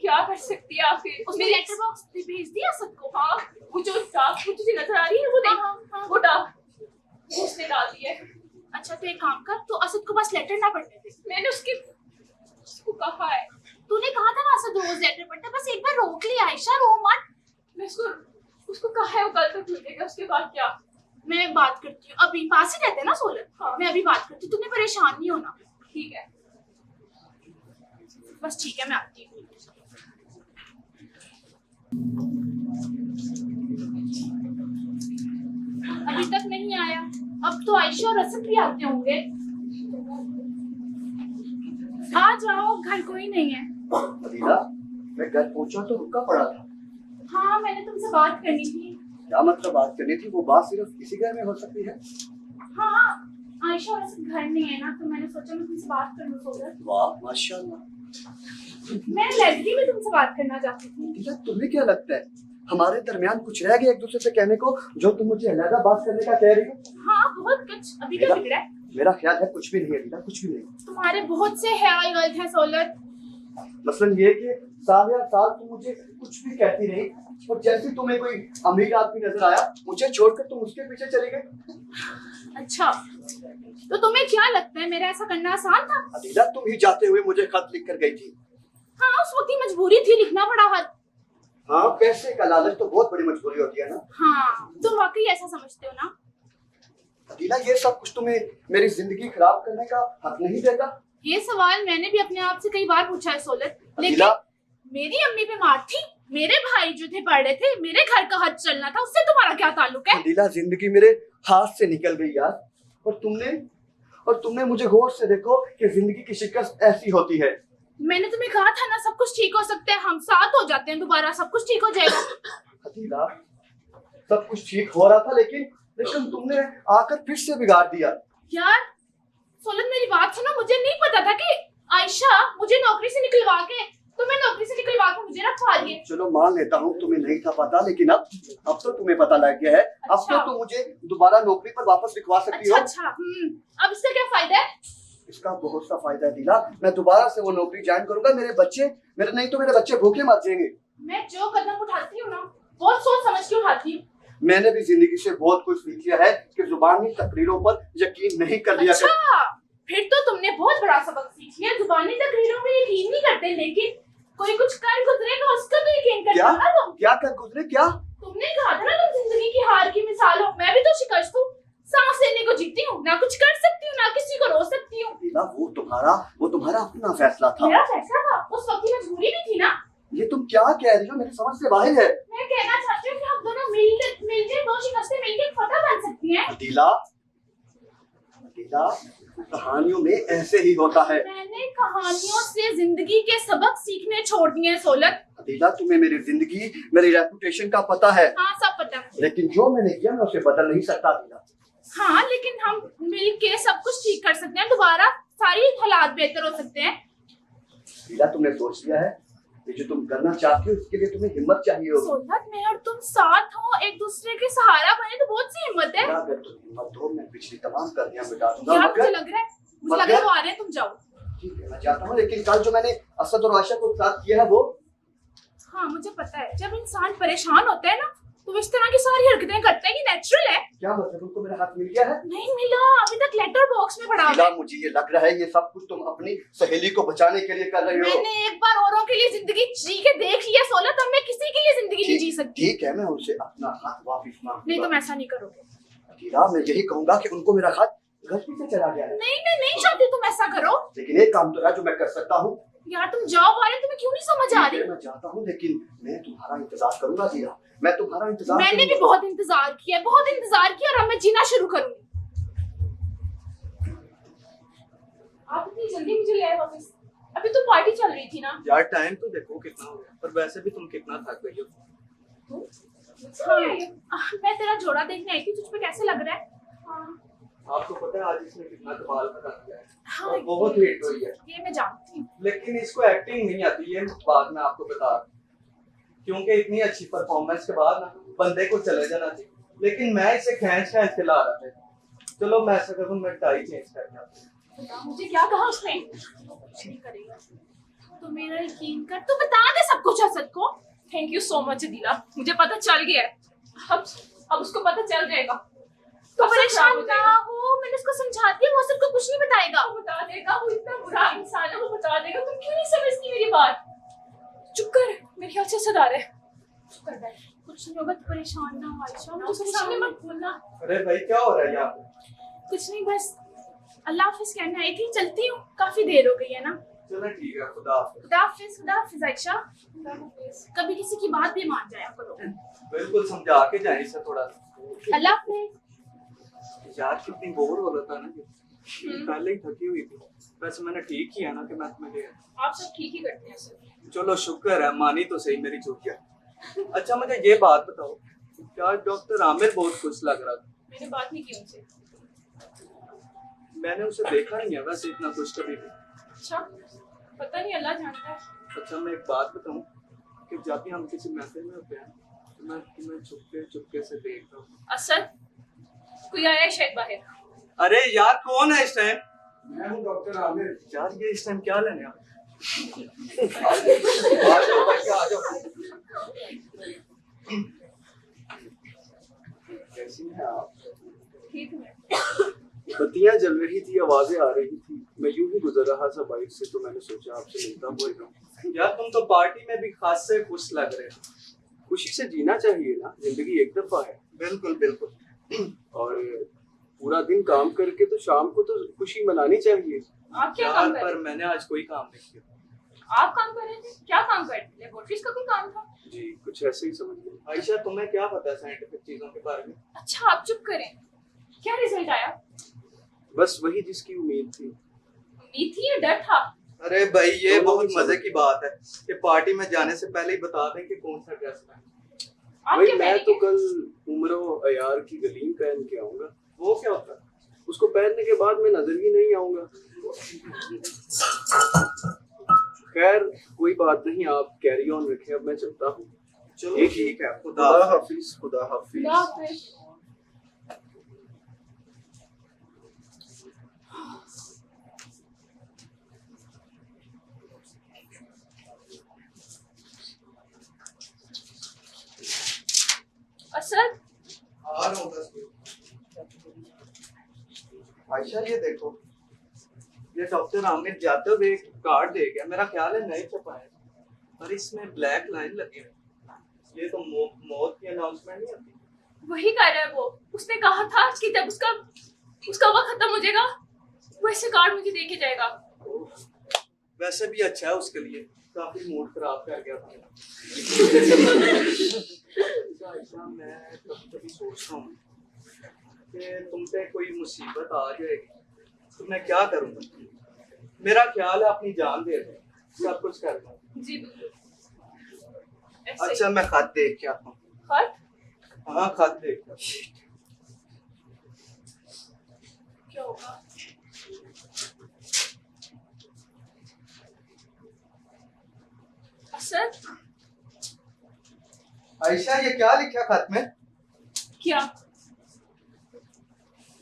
[SPEAKER 2] क्या कर सकती है आखिर?
[SPEAKER 3] उसने लेटर बॉक्स भेज दिया सबको।
[SPEAKER 2] हाँ, वो जो डाक वो तुझे नजर आ रही है, वो देख।
[SPEAKER 3] हाँ।
[SPEAKER 2] वो डाक वो उसने डाल दी है।
[SPEAKER 3] अच्छा तो एक काम कर, तो असद को बस लेटर ना पढ़ने दे।
[SPEAKER 2] मैंने उसको कहा है।
[SPEAKER 3] तूने कहा था ना असद रोज लेटर पढ़ता, बस एक बार रोक लिया आयशा, रो मत।
[SPEAKER 2] मैं उसको कहा है वो कल तक मिलेगा। उसके बाद क्या?
[SPEAKER 3] मैं बात करती हूँ, अभी पास ही रहते हैं ना सोलर।
[SPEAKER 2] हाँ।
[SPEAKER 3] मैं अभी बात करती हूँ, तूने परेशान नहीं होना।
[SPEAKER 2] ठीक है।
[SPEAKER 3] बस ठीक है, मैं आती हूँ। अभी तक नहीं आया। अब तो आयशा और असद भी आते होंगे। आ जाओ, घर कोई नहीं है।
[SPEAKER 6] अदीला, मैं घर पहुंचा तो रुका पड़ा था।
[SPEAKER 3] हाँ, मैंने तुमसे बात करनी थी।
[SPEAKER 6] क्या मतलब बात करनी थी? वो बात सिर्फ इसी घर में हो सकती है।
[SPEAKER 3] हाँ, आयशा और असद घर नहीं है ना, तो मैंने सोचा मैं तुमसे बात कर लूं सोलर।
[SPEAKER 6] वाह माशाल्लाह,
[SPEAKER 3] मैं लड़की में तुमसे बात करना चाहती थी।
[SPEAKER 6] अदीला, तुम्हें क्या लगता है हमारे दरमियान कुछ रह गया एक दूसरे से कहने को, जो तुम मुझे अलग बात करने का कह रही हो?
[SPEAKER 3] हाँ बहुत कुछ। अभी क्या बिगड़ा है?
[SPEAKER 6] मेरा ख्याल है कुछ भी नहीं अदीला, कुछ भी नहीं।
[SPEAKER 3] तुम्हारे बहुत से ख्याल गलत हैं सोलत।
[SPEAKER 6] मसलन ये कि साल या साल तुम मुझे कुछ भी कहती रही, और जैसे तुम्हें कोई अमीर आदमी नजर आया मुझे छोड़कर तुम उसके पीछे चले गए।
[SPEAKER 3] अच्छा, तो तुम्हें क्या लगता है मेरा ऐसा करना आसान था?
[SPEAKER 6] अदीला, तुम ही जाते हुए मुझे खत लिख कर गई थी।
[SPEAKER 3] हाँ, उस वक्त ही मजबूरी थी, लिखना पड़ा खत।
[SPEAKER 6] हाँ, पैसे का लालच तो बहुत बड़ी मजबूरी होती है ना।
[SPEAKER 3] हाँ, तुम वाकई ऐसा समझते हो ना?
[SPEAKER 6] अदीला, ये सब कुछ तुम्हें मेरी जिंदगी खराब करने का हक नहीं देता?
[SPEAKER 3] ये सवाल मैंने भी अपने आप से कई बार पूछा है सोलत, लेकिन
[SPEAKER 6] अदीला,
[SPEAKER 3] मेरी अम्मी बीमार थी, मेरे भाई जो थे पढ़ रहे थे, मेरे घर का हद चलना था, उससे तुम्हारा क्या ताल्लुक है?
[SPEAKER 6] अदीला, जिंदगी मेरे हाथ से निकल गई यार, और तुमने मुझे गौर से देखो कि जिंदगी की शिकस्त ऐसी होती है।
[SPEAKER 3] मैंने तुम्हें कहा था ना, सब कुछ ठीक हो सकता है, हम साथ हो जाते हैं दोबारा, सब कुछ ठीक हो जाएगा।
[SPEAKER 6] अदीला, सब कुछ ठीक हो रहा था, लेकिन तुमने आकर फिर से बिगाड़ दिया।
[SPEAKER 3] यार सोलत, मेरी बात सुनो, मुझे नहीं पता था कि आयशा मुझे नौकरी से निकलवा के, तुम्हें नौकरी से निकलवा के मुझे रखवा दिए।
[SPEAKER 6] चलो मान लेता हूँ तुम्हें नहीं था पता, लेकिन अब तो तुम्हें पता लग गया है। अब
[SPEAKER 3] अच्छा।
[SPEAKER 6] तो तुम मुझे दोबारा नौकरी पर वापस लिखवा सकती हो।
[SPEAKER 3] अच्छा, अब इसका क्या फायदा है?
[SPEAKER 6] इसका बहुत सा फायदा है अदीला, मैं दोबारा से वो नौकरी ज्वाइन करूंगा। मेरे बच्चे भूखे मर जाएंगे।
[SPEAKER 3] मैं जो कदम उठाती हूँ ना, बहुत सोच समझ के उठाती हूँ।
[SPEAKER 6] मैंने भी जिंदगी से बहुत कुछ सीख लिया है कि जुबानी तकरीरों पर यकीन नहीं कर लिया।
[SPEAKER 3] अच्छा, फिर तो तुमने बहुत बड़ा सबक सीख लिया। जुबानी तकरीरों में यकीन नहीं करते, लेकिन कोई कुछ कर गुजरेगा उसका तो यकीन करते हो ना तुम।
[SPEAKER 6] क्या कर गुजरे? क्या
[SPEAKER 3] तुमने कहा था ना तुम जिंदगी की हार की मिसाल हो। मैं भी तो शिकस्त हूँ, सांस लेने को जीती हूँ, ना कुछ कर सकती हूँ, ना किसी को रोक सकती हूँ।
[SPEAKER 6] अदीला, वो तुम्हारा अपना फैसला था।
[SPEAKER 3] मेरा फैसला था, उस वक्त की मजबूरी भी थी ना।
[SPEAKER 6] ये तुम क्या कह रही हो? मेरी समझ से बाहर है।
[SPEAKER 3] मैं कहना चाहती हूँ कि हम दोनों मिलकर दो शिकस्तें मिलकर फतह बन सकती हैं।
[SPEAKER 6] अदीला, कहानियों में ऐसे ही होता है।
[SPEAKER 3] मैंने कहानियों से जिंदगी के सबक सीखने छोड़ दिए हैं सोलत।
[SPEAKER 6] अदीला, तुम्हें मेरी जिंदगी, मेरी रेपुटेशन का पता है।
[SPEAKER 3] हाँ, सब पता है।
[SPEAKER 6] लेकिन जो मैंने किया मैं उसे बदल नहीं सकता अदीला।
[SPEAKER 3] हाँ, लेकिन हम मिलके सब कुछ ठीक कर सकते हैं, दोबारा सारी हालात बेहतर हो सकते हैं।
[SPEAKER 6] अदीला, तुमने सोच लिया है ये जो तुम करना चाहती हो, इसके लिए तुम्हें हिम्मत चाहिए होगी।
[SPEAKER 3] सोलत, मैं और तुम साथ हो, एक दूसरे के सहारा बने, तो बहुत सी हिम्मत है।
[SPEAKER 6] अगर तुम हिम्मत हो, मैं पिछली तमाम गलतियां मिटा दूंगा।
[SPEAKER 3] यार मुझे
[SPEAKER 6] मगर
[SPEAKER 3] लग रहा है वो आ रहे हैं, तुम जाओ।
[SPEAKER 6] ठीक है, मैं चाहता हूँ, लेकिन कल जो मैंने असद और आयशा को साथ किया है वो।
[SPEAKER 3] हाँ, मुझे पता है, जब इंसान परेशान होता है ना, तो इस तरह की सारी हरकतें करता है, ये नेचुरल है।
[SPEAKER 6] क्या मतलब उनको मेरा हाथ मिल गया है?
[SPEAKER 3] नहीं मिला, अभी तक लेटर बॉक्स में पड़ा हुआ
[SPEAKER 6] अदीला,
[SPEAKER 3] है।
[SPEAKER 6] मुझे ये लग रहा है ये सब कुछ तुम अपनी सहेली को बचाने के लिए कर रही हो।
[SPEAKER 3] मैंने एक बार औरों के लिए जिंदगी जी के देख लिया सोलत, अब मैं किसी के लिए जिंदगी नहीं जी सकती।
[SPEAKER 6] ठीक है, मैं उनसे अपना हाथ वापिस मांगूंगा।
[SPEAKER 3] नहीं, तुम ऐसा नहीं करोगे।
[SPEAKER 6] अदीला, मैं यही कहूंगा कि उनको मेरा हाथ गलती से चला गया है।
[SPEAKER 3] नहीं, मैं नहीं चाहती तुम ऐसा करो।
[SPEAKER 6] लेकिन एक काम तो है जो मैं कर सकता हूँ।
[SPEAKER 3] यार तुम जाओ वाले, तुम्हें क्यों नहीं समझ आ रही?
[SPEAKER 6] मैं चाहता हूँ, लेकिन मैं तुम्हारा इंतजार करूंगा अदीला, मैं तुम्हारा इंतजार
[SPEAKER 3] मैंने भी
[SPEAKER 6] करूंगा।
[SPEAKER 3] बहुत इंतजार किया, बहुत इंतजार किया, और अब मैं जीना शुरू करूंगी। आप इतनी जल्दी मुझे ले आए वापस? अभी तो पार्टी चल रही थी ना।
[SPEAKER 4] यार टाइम तो देखो कितना हो गया, पर वैसे भी तुम कितना थक गई हो।
[SPEAKER 3] हाँ, मैं तेरा जोड़ा देखने आई थी, तुझ पे कैसे लग रहा है? हाँ,
[SPEAKER 4] आपको पता है आज इसने कितना कमाल का काम किया है,
[SPEAKER 3] हाँ,
[SPEAKER 4] और बहुत हिट हुई है।
[SPEAKER 3] ये मैं जानती हूँ।
[SPEAKER 4] लेकिन इसको एक्टिंग नहीं आती, ये बात मैं आपको बता रहा हूँ। क्योंकि इतनी अच्छी परफॉर्मेंस के बाद ना बंदे को चले जाना चाहिए, लेकिन मैं इसे खींच के ला रहा था। चलो मैं ऐसा करूँ, मैं टाई चेंज करके आता हूँ।
[SPEAKER 3] मुझे क्या कहा उसने? कुछ नहीं करेगा तो मेरा यकीन कर, तो बता दे सब कुछ असद को।
[SPEAKER 2] Thank you so much Adeela, मुझे पता चल गया है। अब उसको पता चल जाएगा।
[SPEAKER 3] तो परेशान ना हो, मैंने उसको समझा दिया, वो सबको कुछ नहीं बताएगा।
[SPEAKER 2] वो बता देगा, वो इतना बुरा इंसान है, वो बता देगा। तुम क्यों नहीं समझती मेरी बात? चुप कर, मेरे ख्याल से सदा रहे।
[SPEAKER 3] चुप कर बैठ, कुछ नहीं होगा, तू परेशान ना हो आयशा।
[SPEAKER 2] तो सामने मत बोलना।
[SPEAKER 4] अरे भाई क्या हो रहा है यहाँ पे?
[SPEAKER 3] कुछ नहीं, बस अल्लाह हाफिज कहने आई थी, चलती हूँ, काफी देर हो गई है ना।
[SPEAKER 4] चलो ठीक है, खुदा हाफिज।
[SPEAKER 3] खुदा हाफिज आयशा। कभी किसी की बात भी मान जाया करो।
[SPEAKER 4] बिल्कुल समझा के जाए इसे थोड़ा।
[SPEAKER 3] अल्लाह हाफिज।
[SPEAKER 4] यार कितनी बोर हो रहा था ना, पहले ही थकी हुई थी। वैसे मैंने ठीक किया ना कि मैं तुम्हें ले आया।
[SPEAKER 2] आप सब ठीक ही करते हैं सर।
[SPEAKER 4] चलो शुक्र है, मानी तो सही मेरी चूतिया। अच्छा मुझे ये बात बताओ, क्या डॉक्टर आमिर बहुत खुश लग रहा था?
[SPEAKER 2] मैंने बात नहीं की उनसे।
[SPEAKER 4] मैंने उसे देखा नहीं है वैसे इतना खुश कभी भी।
[SPEAKER 2] अच्छा,
[SPEAKER 3] पता नहीं, अल्लाह जानता है।
[SPEAKER 7] अच्छा मैं एक बात बताऊं कि जब भी हम किसी महफिल में होते हैं तो मैं तुम्हें चुपके चुपके से देखता हूँ।
[SPEAKER 3] असद, कोई आया है शायद बाहर।
[SPEAKER 4] अरे यार कौन है इस टाइम?
[SPEAKER 7] मैं हूँ डॉक्टर आमिर।
[SPEAKER 4] यार ये इस टाइम क्या लेने आ
[SPEAKER 6] जाओ बच्चे, आ जाओ। कैसी हैं आप?
[SPEAKER 3] ठीक है।
[SPEAKER 7] बत्तियां जल रही थी, आवाजें आ रही थी, मैं यूं ही गुजर रहा था बाइक से तो मैंने सोचा आपसे मिलता हुआ जाऊं।
[SPEAKER 4] यार तुम तो पार्टी में भी खास से खुश लग रहे हो।
[SPEAKER 7] खुशी से जीना चाहिए ना, जिंदगी एक दफा है।
[SPEAKER 4] बिल्कुल बिल्कुल।
[SPEAKER 7] और पूरा दिन काम करके तो शाम को तो खुशी मनानी चाहिए।
[SPEAKER 3] आप क्या
[SPEAKER 4] यार
[SPEAKER 3] काम कर
[SPEAKER 4] पर
[SPEAKER 3] रहे थे?
[SPEAKER 4] मैंने आज कोई काम नहीं किया।
[SPEAKER 3] आप काम कर रहे थे? क्या काम कर रहे थे? लेबोरेटरीज का कोई काम था?
[SPEAKER 7] जी कुछ ऐसे ही समझ लो।
[SPEAKER 4] आयशा तुम्हें क्या पता है साइंटिफिक चीजों के बारे में?
[SPEAKER 3] अच्छा आप चुप करें। क्या रिजल्ट आया?
[SPEAKER 7] बस वही जिसकी उम्मीद थी।
[SPEAKER 3] उम्मीद थी या डर था?
[SPEAKER 4] अरे भाई ये
[SPEAKER 7] दोनों
[SPEAKER 4] बहुत
[SPEAKER 7] भी
[SPEAKER 4] मजे
[SPEAKER 7] समझ।
[SPEAKER 4] की बात है कि पार्टी में जाने से पहले ही बता दें कि कौन सा ड्रेस पहनना।
[SPEAKER 3] आप
[SPEAKER 7] भाई
[SPEAKER 3] क्या
[SPEAKER 7] मैं तो
[SPEAKER 3] पहनेंगे?
[SPEAKER 7] कल उम्रो अयार की गलीम पहन के आऊंगा।
[SPEAKER 4] वो क्या होता है?
[SPEAKER 7] उसको पहनने के बाद मैं नजर ही नहीं आऊंगा। खैर कोई बात नहीं, आप कैरी ऑन रखें, अब मैं चलता हूँ।
[SPEAKER 4] चलो
[SPEAKER 7] एक
[SPEAKER 4] ठीक है,
[SPEAKER 7] खुदा
[SPEAKER 4] खुदा
[SPEAKER 7] हाफिज, खुदा हाफिज।
[SPEAKER 3] खुदा हाफिज। असद,
[SPEAKER 4] आ रहा हूँ 10 मिनट। आयशा ये देखो, ये डॉक्टर आमिर जाते हुए एक कार्ड दे गया, मेरा ख्याल है नए छपाए पर इसमें ब्लैक लाइन लगी है। ये तो मौत की अनाउंसमेंट नहीं होती।
[SPEAKER 3] वही कर रहा है वो। उसने कहा था कि जब उसका वक्त खत्म हो जाएगा वो ऐसे कार्ड मुझे दे के जाएगा।
[SPEAKER 4] वैसे भी अच्छा है उसके लिए, काफी मूड खराब कर गया था। आयशा मैं कभी कभी सोचता हूँ कि तुम पे कोई मुसीबत आ जाएगी तो मैं क्या करूँगा। मेरा ख्याल है अपनी जान दे दे, सब कुछ कर दूँ।
[SPEAKER 3] जी बिल्कुल। ऐसे ही।
[SPEAKER 4] अच्छा मैं खत देख के आता हूँ।
[SPEAKER 3] खत?
[SPEAKER 4] हाँ खत देख के आता
[SPEAKER 3] क्या होगा? असद,
[SPEAKER 4] हूँ। आयशा ये क्या लिखा खत में?
[SPEAKER 3] क्या?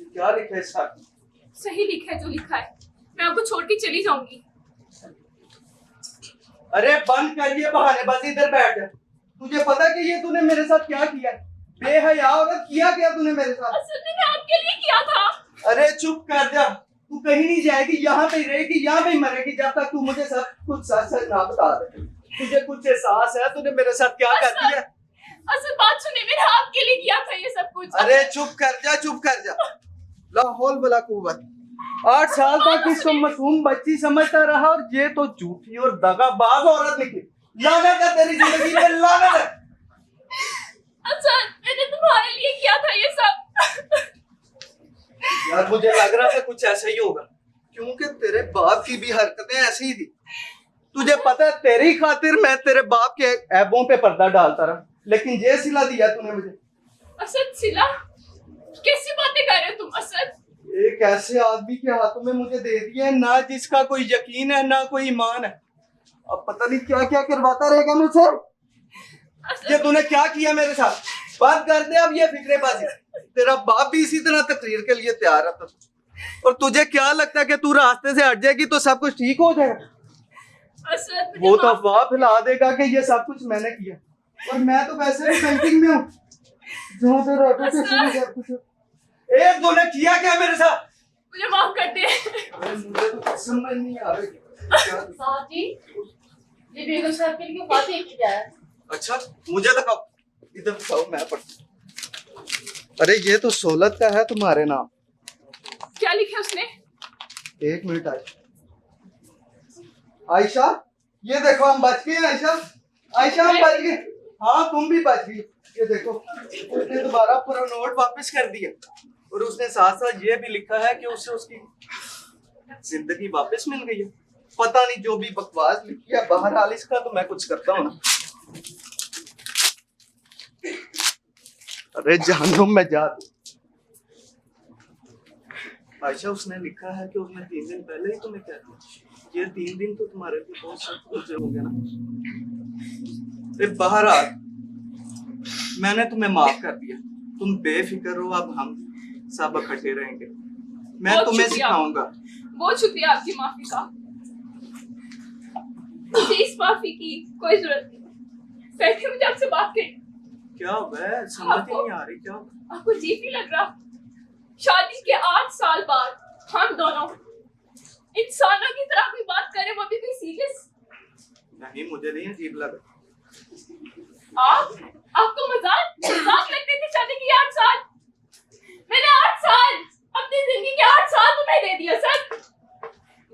[SPEAKER 4] ये क्या लिखा है इस खत में?
[SPEAKER 3] सही लिखा है जो लिखा है। मैं आपको छोड़ के चली जाऊंगी।
[SPEAKER 4] अरे बंद कर ये बहानेबाजी, इधर बैठ जा। तुझे पता कि ये तूने मेरे साथ क्या किया? बेहया औरत, किया क्या तूने मेरे साथ?
[SPEAKER 3] असद मैंने आपके लिए किया था।
[SPEAKER 4] अरे चुप कर जा, तू कहीं नहीं जाएगी, यहाँ पे ही रहेगी, यहाँ पे ही मरेगी जब तक तू मुझे सब कुछ सच सच ना बता दे। तुझे कुछ एहसास है तूने मेरे साथ क्या कर दिया?
[SPEAKER 3] असद बात सुने, मैंने आपके लिए किया था ये सब कुछ।
[SPEAKER 4] अरे चुप कर जा, चुप कर जा। ला हौल वला कुव्वत। 8 साल तक इसको मासूम बच्ची समझता रहा और ये तो झूठी और दगाबाज औरत निकली। लानत है तेरी जिंदगी पे, लानत है।
[SPEAKER 3] असद मैंने तुम्हारे लिए किया था ये सब।
[SPEAKER 4] यार मुझे लग रहा था कुछ ऐसा ही होगा, क्योंकि तेरे बाप की भी हरकतें ऐसी ही थी। तुझे पता है तेरी खातिर मैं तेरे बाप के ऐबों पे पर्दा डालता रहा, लेकिन ये सिला दिया तूने मुझे।
[SPEAKER 3] असद सिला? कैसी बातें कर रहे हो तुम असद?
[SPEAKER 4] एक ऐसे आदमी के हाथों में मुझे दे दिया, ना जिसका कोई यकीन है ना कोई ईमान है। अब पता नहीं क्या क्या करवाता रहेगा मुझसे। ये तूने क्या किया मेरे साथ? बात कर दे अब ये फिक्रेबाजी। तेरा बाप भी इसी तरह तकरीर के लिए तैयार रहता, और तुझे क्या लगता है कि तू रास्ते से हट जाएगी तो सब कुछ ठीक हो जाएगा?
[SPEAKER 3] असद मुझे
[SPEAKER 4] वो तो
[SPEAKER 3] माफ-
[SPEAKER 4] अफवाह फैला देगा कि ये सब कुछ मैंने किया, और मैं तो वैसे भी पेंटिंग में हूँ जहाँ पे रेपुटेशन में सब कुछ है। एक तूने किया क्या मेरे साथ?
[SPEAKER 3] मुझे माफ कर दे।
[SPEAKER 4] अरे मुझे तो कुछ समझ नहीं आ रही।
[SPEAKER 5] साहब जी, ये बेगम साहब के लिए बात ही की जाए।
[SPEAKER 4] अच्छा मुझे दिखाओ, इधर दिखाओ मैं पढ़ता। अरे ये तो सोलत का है तुम्हारे नाम।
[SPEAKER 3] क्या लिखा उसने?
[SPEAKER 4] 1 मिनट आयशा, ये देखो हम बच गए हैं। आयशा, आयशा हम बच गए। हाँ तुम भी बच गई। ये देखो उसने दोबारा पूरा नोट वापस कर दिया, और उसने साथ साथ ये भी लिखा है कि उसे उसकी जिंदगी वापस मिल गई है। पता नहीं जो भी बकवास लिखी है, बहरहाल इसका तो मैं कुछ करता हूँ ना। अरे जहन्नुम में जा तू। आयशा उसने लिखा है कि उसने 3 दिन पहले ही तुम्हें कह दिया। ये 3 दिन तो तुम्हारे लिए बहुत सख्त गुजरे होंगे ना। बहरहाल मैंने तुम्हें माफ कर दिया, तुम बेफिक्र हो, अब हम सब इकट्ठे रहेंगे। मैं
[SPEAKER 2] बहुत
[SPEAKER 4] तुम्हें
[SPEAKER 2] शुक्रिया।
[SPEAKER 4] सिखाऊंगा।
[SPEAKER 2] बहुत शुक्रिया आपकी माफी का। मुझे इस माफी की कोई जरूरत नहीं। बैठे मुझे आपसे बात करनी।
[SPEAKER 4] क्या हुआ है? समझ ही नहीं आ रही क्या?
[SPEAKER 2] आपको अजीब नहीं लग रहा? शादी के 8 साल बाद हम दोनों इंसानों की तरह कोई बात करें, वो भी कोई सीरियस।
[SPEAKER 4] नहीं, मुझे नहीं अजीब लगा।
[SPEAKER 2] आपको मजाक लगते थे शादी की 8 साल? मैंने 8 साल अपनी जिंदगी के 8 साल तुम्हें दे दिया सर।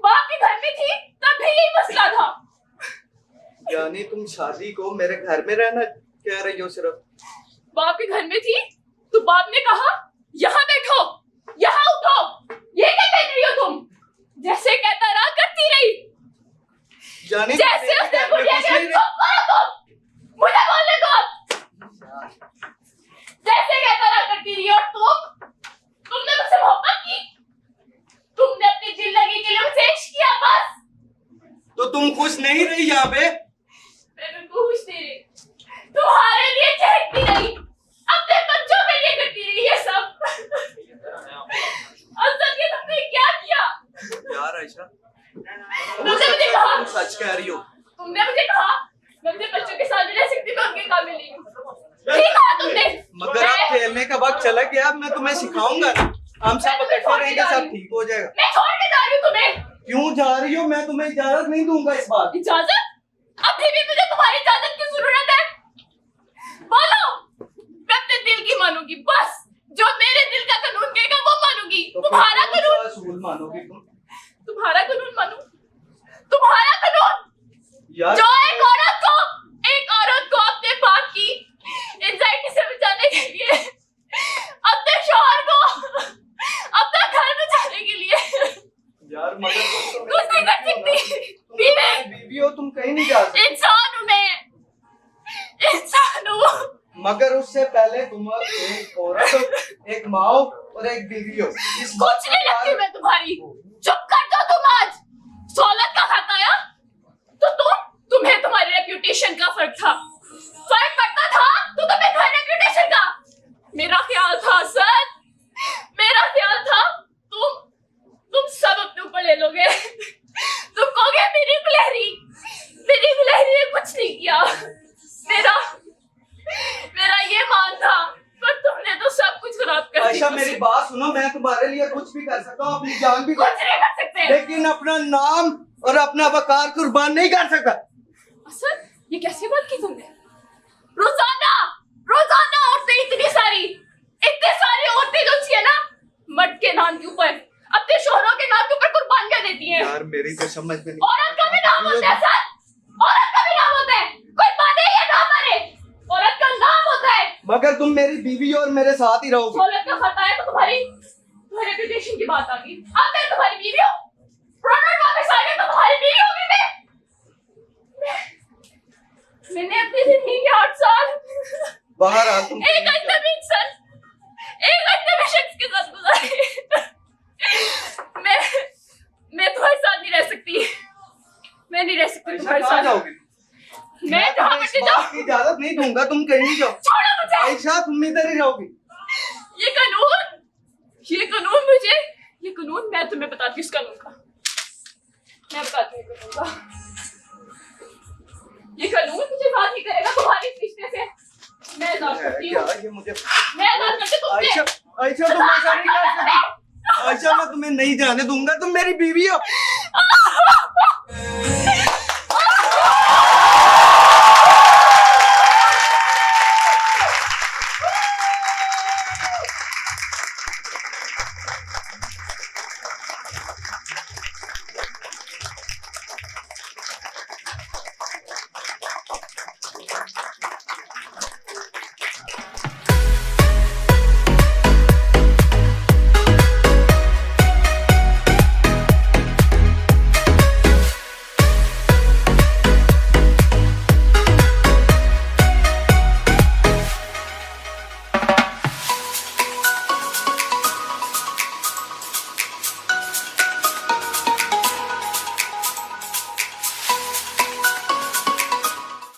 [SPEAKER 2] बाप के घर में थी तब भी यही मसला था।
[SPEAKER 4] यानी तुम शादी को मेरे घर में रहना कह रही हो सिर्फ?
[SPEAKER 2] बाप के घर में थी तो बाप ने कहा यहाँ बैठो, यहाँ उठो। ये क्या कह रही हो तुम? जैसे कहता रहा करती रही।
[SPEAKER 4] यानी
[SPEAKER 2] जैसे
[SPEAKER 4] तुम
[SPEAKER 2] उसने
[SPEAKER 4] मेरे घर में
[SPEAKER 2] मुझे
[SPEAKER 4] कुछ नहीं
[SPEAKER 2] चुप करो तुम। मुझे बोलने दो। जैसे कहता रहा करती रही। और तुमने मुझसे मोहब्बत की, तुमने अपनी जिंदगी के लिए मुझसे इश्क किया बस।
[SPEAKER 4] तो तुम खुश नहीं रही यहाँ पे?
[SPEAKER 2] मैं बिल्कुल खुश नहीं रही, तुम्हारे लिए चहकती रही, अपने बच्चों के लिए करती रही ये सब। असल ये तुमने क्या किया?
[SPEAKER 4] यार आयशा,
[SPEAKER 2] तुमने मुझे कहा,
[SPEAKER 4] तुम सच कह रही हो।
[SPEAKER 2] तुमने मुझे कहा मैं अपने बच्चों के साथ नहीं रह सकती, मैं उनके काबिल नहीं हूँ। ठीक कहा तुमने।
[SPEAKER 4] मगर अब खेलने का वक्त चला गया, अब मैं तुम्हें सिखाऊंगा ना। हम सब इकट्ठे रहेंगे, सब ठीक हो जाएगा।
[SPEAKER 2] मैं छोड़ के जा रही हूँ तुम्हें।
[SPEAKER 4] क्यों जा रही हो? मैं तुम्हें इजाजत नहीं दूंगा इस बार।
[SPEAKER 2] इजाजत? अभी भी मुझे तुम्हारी इजाजत की जरूरत है? बोलो। मैं अपने दिल की मानूंगी बस। जो मेरे दिल का कानून कहेगा वो मानूंगी।
[SPEAKER 4] तो
[SPEAKER 2] तुम्हारा
[SPEAKER 4] फिर कौन
[SPEAKER 2] कानून,
[SPEAKER 4] सा असूल मानोगी तुम?
[SPEAKER 2] तुम्हारा कानून मानू? तुम्हारा कानून
[SPEAKER 4] यार
[SPEAKER 2] जो एक औरत को अपने बाप की एंजाइटी से बचाने के लिए, अपने शौहर को अपना घर बचाने के लिए
[SPEAKER 4] यार मगर तुम तो
[SPEAKER 2] कुछ नहीं कर सकती। बीवी,
[SPEAKER 4] बीवी हो, तुम कहीं नहीं जा सकती।
[SPEAKER 2] इंसान हूँ मैं, इंसान हूँ।
[SPEAKER 4] मगर उससे पहले तुम एक औरत हो, एक माँ हो और एक बीवी हो। इस बात
[SPEAKER 2] कुछ
[SPEAKER 4] का
[SPEAKER 2] नहीं लगती
[SPEAKER 4] ख्याल-
[SPEAKER 2] मैं तुम्हारी। चुप कर दो तुम। आज दौलत का खत आया तो तुम्हें तुम्हारी रेप्यूटेशन का फर्क पड़ता था तो तुम्हें तुम्हारी रेप्यूटेशन का। मेरा ख्याल था सर, मेरा ख्याल था तुम सब अपने ऊपर ले लोगे। तुम कहोगे मेरी गुलहरी ने कुछ नहीं किया। मेरा ये मान था, पर तुमने तो सब कुछ खराब कर
[SPEAKER 4] आयशा
[SPEAKER 2] दिया।
[SPEAKER 4] मेरी बात सुनो, मैं तुम्हारे लिए कुछ भी कर सकता हूँ, अपनी जान भी
[SPEAKER 2] कुछ नहीं कर सकते।
[SPEAKER 4] लेकिन अपना नाम और अपना वकार कुर्बान नहीं कर सकता।
[SPEAKER 2] सर ये कैसी बात की तुमने? रोजाना औरतें इतनी सारी औरतें जो है ना, मर्द के नाम के ऊपर अपने शोहरों के नाम के ऊपर कुर्बान कर देती हैं।
[SPEAKER 4] यार मेरी तो समझ में नहीं।
[SPEAKER 2] औरत का भी नाम होता है सर, औरत का भी नाम होता है। कोई माने या ना माने, औरत का नाम होता है।
[SPEAKER 4] मगर तुम मेरी बीवी और मेरे साथ ही रहोगी।
[SPEAKER 2] औरत का खता है तो तुम्हारी रेपुटेशन की बात आ गई। अब मैं तुम्हारी बीवी हूँ, प्रोडक्ट वापस आ गया तो तुम्हारी बीवी होगी मैंने अपनी जिंदगी के 8 साल
[SPEAKER 4] बाहर आ तुम।
[SPEAKER 2] एक अजनबी शख्स के साथ गुजारे। मैं तुम्हारे साथ नहीं रह सकती। मैं नहीं रह सकती
[SPEAKER 4] आयशा
[SPEAKER 2] तुम्हारे
[SPEAKER 4] कहाँ
[SPEAKER 2] जाओ।
[SPEAKER 4] जाओगी?
[SPEAKER 2] मैं जहाँ
[SPEAKER 4] तुम्हें
[SPEAKER 2] मर्जी
[SPEAKER 4] इस
[SPEAKER 2] जाऊँ।
[SPEAKER 4] बात की इजाजत नहीं दूंगा, तुम कहीं नहीं जाओ।
[SPEAKER 2] छोड़ो मुझे।
[SPEAKER 4] आयशा तुम इधर ही रहोगी।
[SPEAKER 2] ये कानून मैं तुम्हें बताती हूँ। इस कानून का मैं बताती हूँ। कानून का ये कानून मुझे बात नहीं करेगा तुम्हारे इस रिश्ते से। मैं आजाद करती हूँ।
[SPEAKER 4] क्या ये मुझे
[SPEAKER 2] मैं आजाद करती हूँ तुमसे।
[SPEAKER 4] आयशा तुम ऐसा नहीं कर सकती। आयशा मैं तुम्हें नहीं जाने दूंगा, तुम मेरी बीवी हो।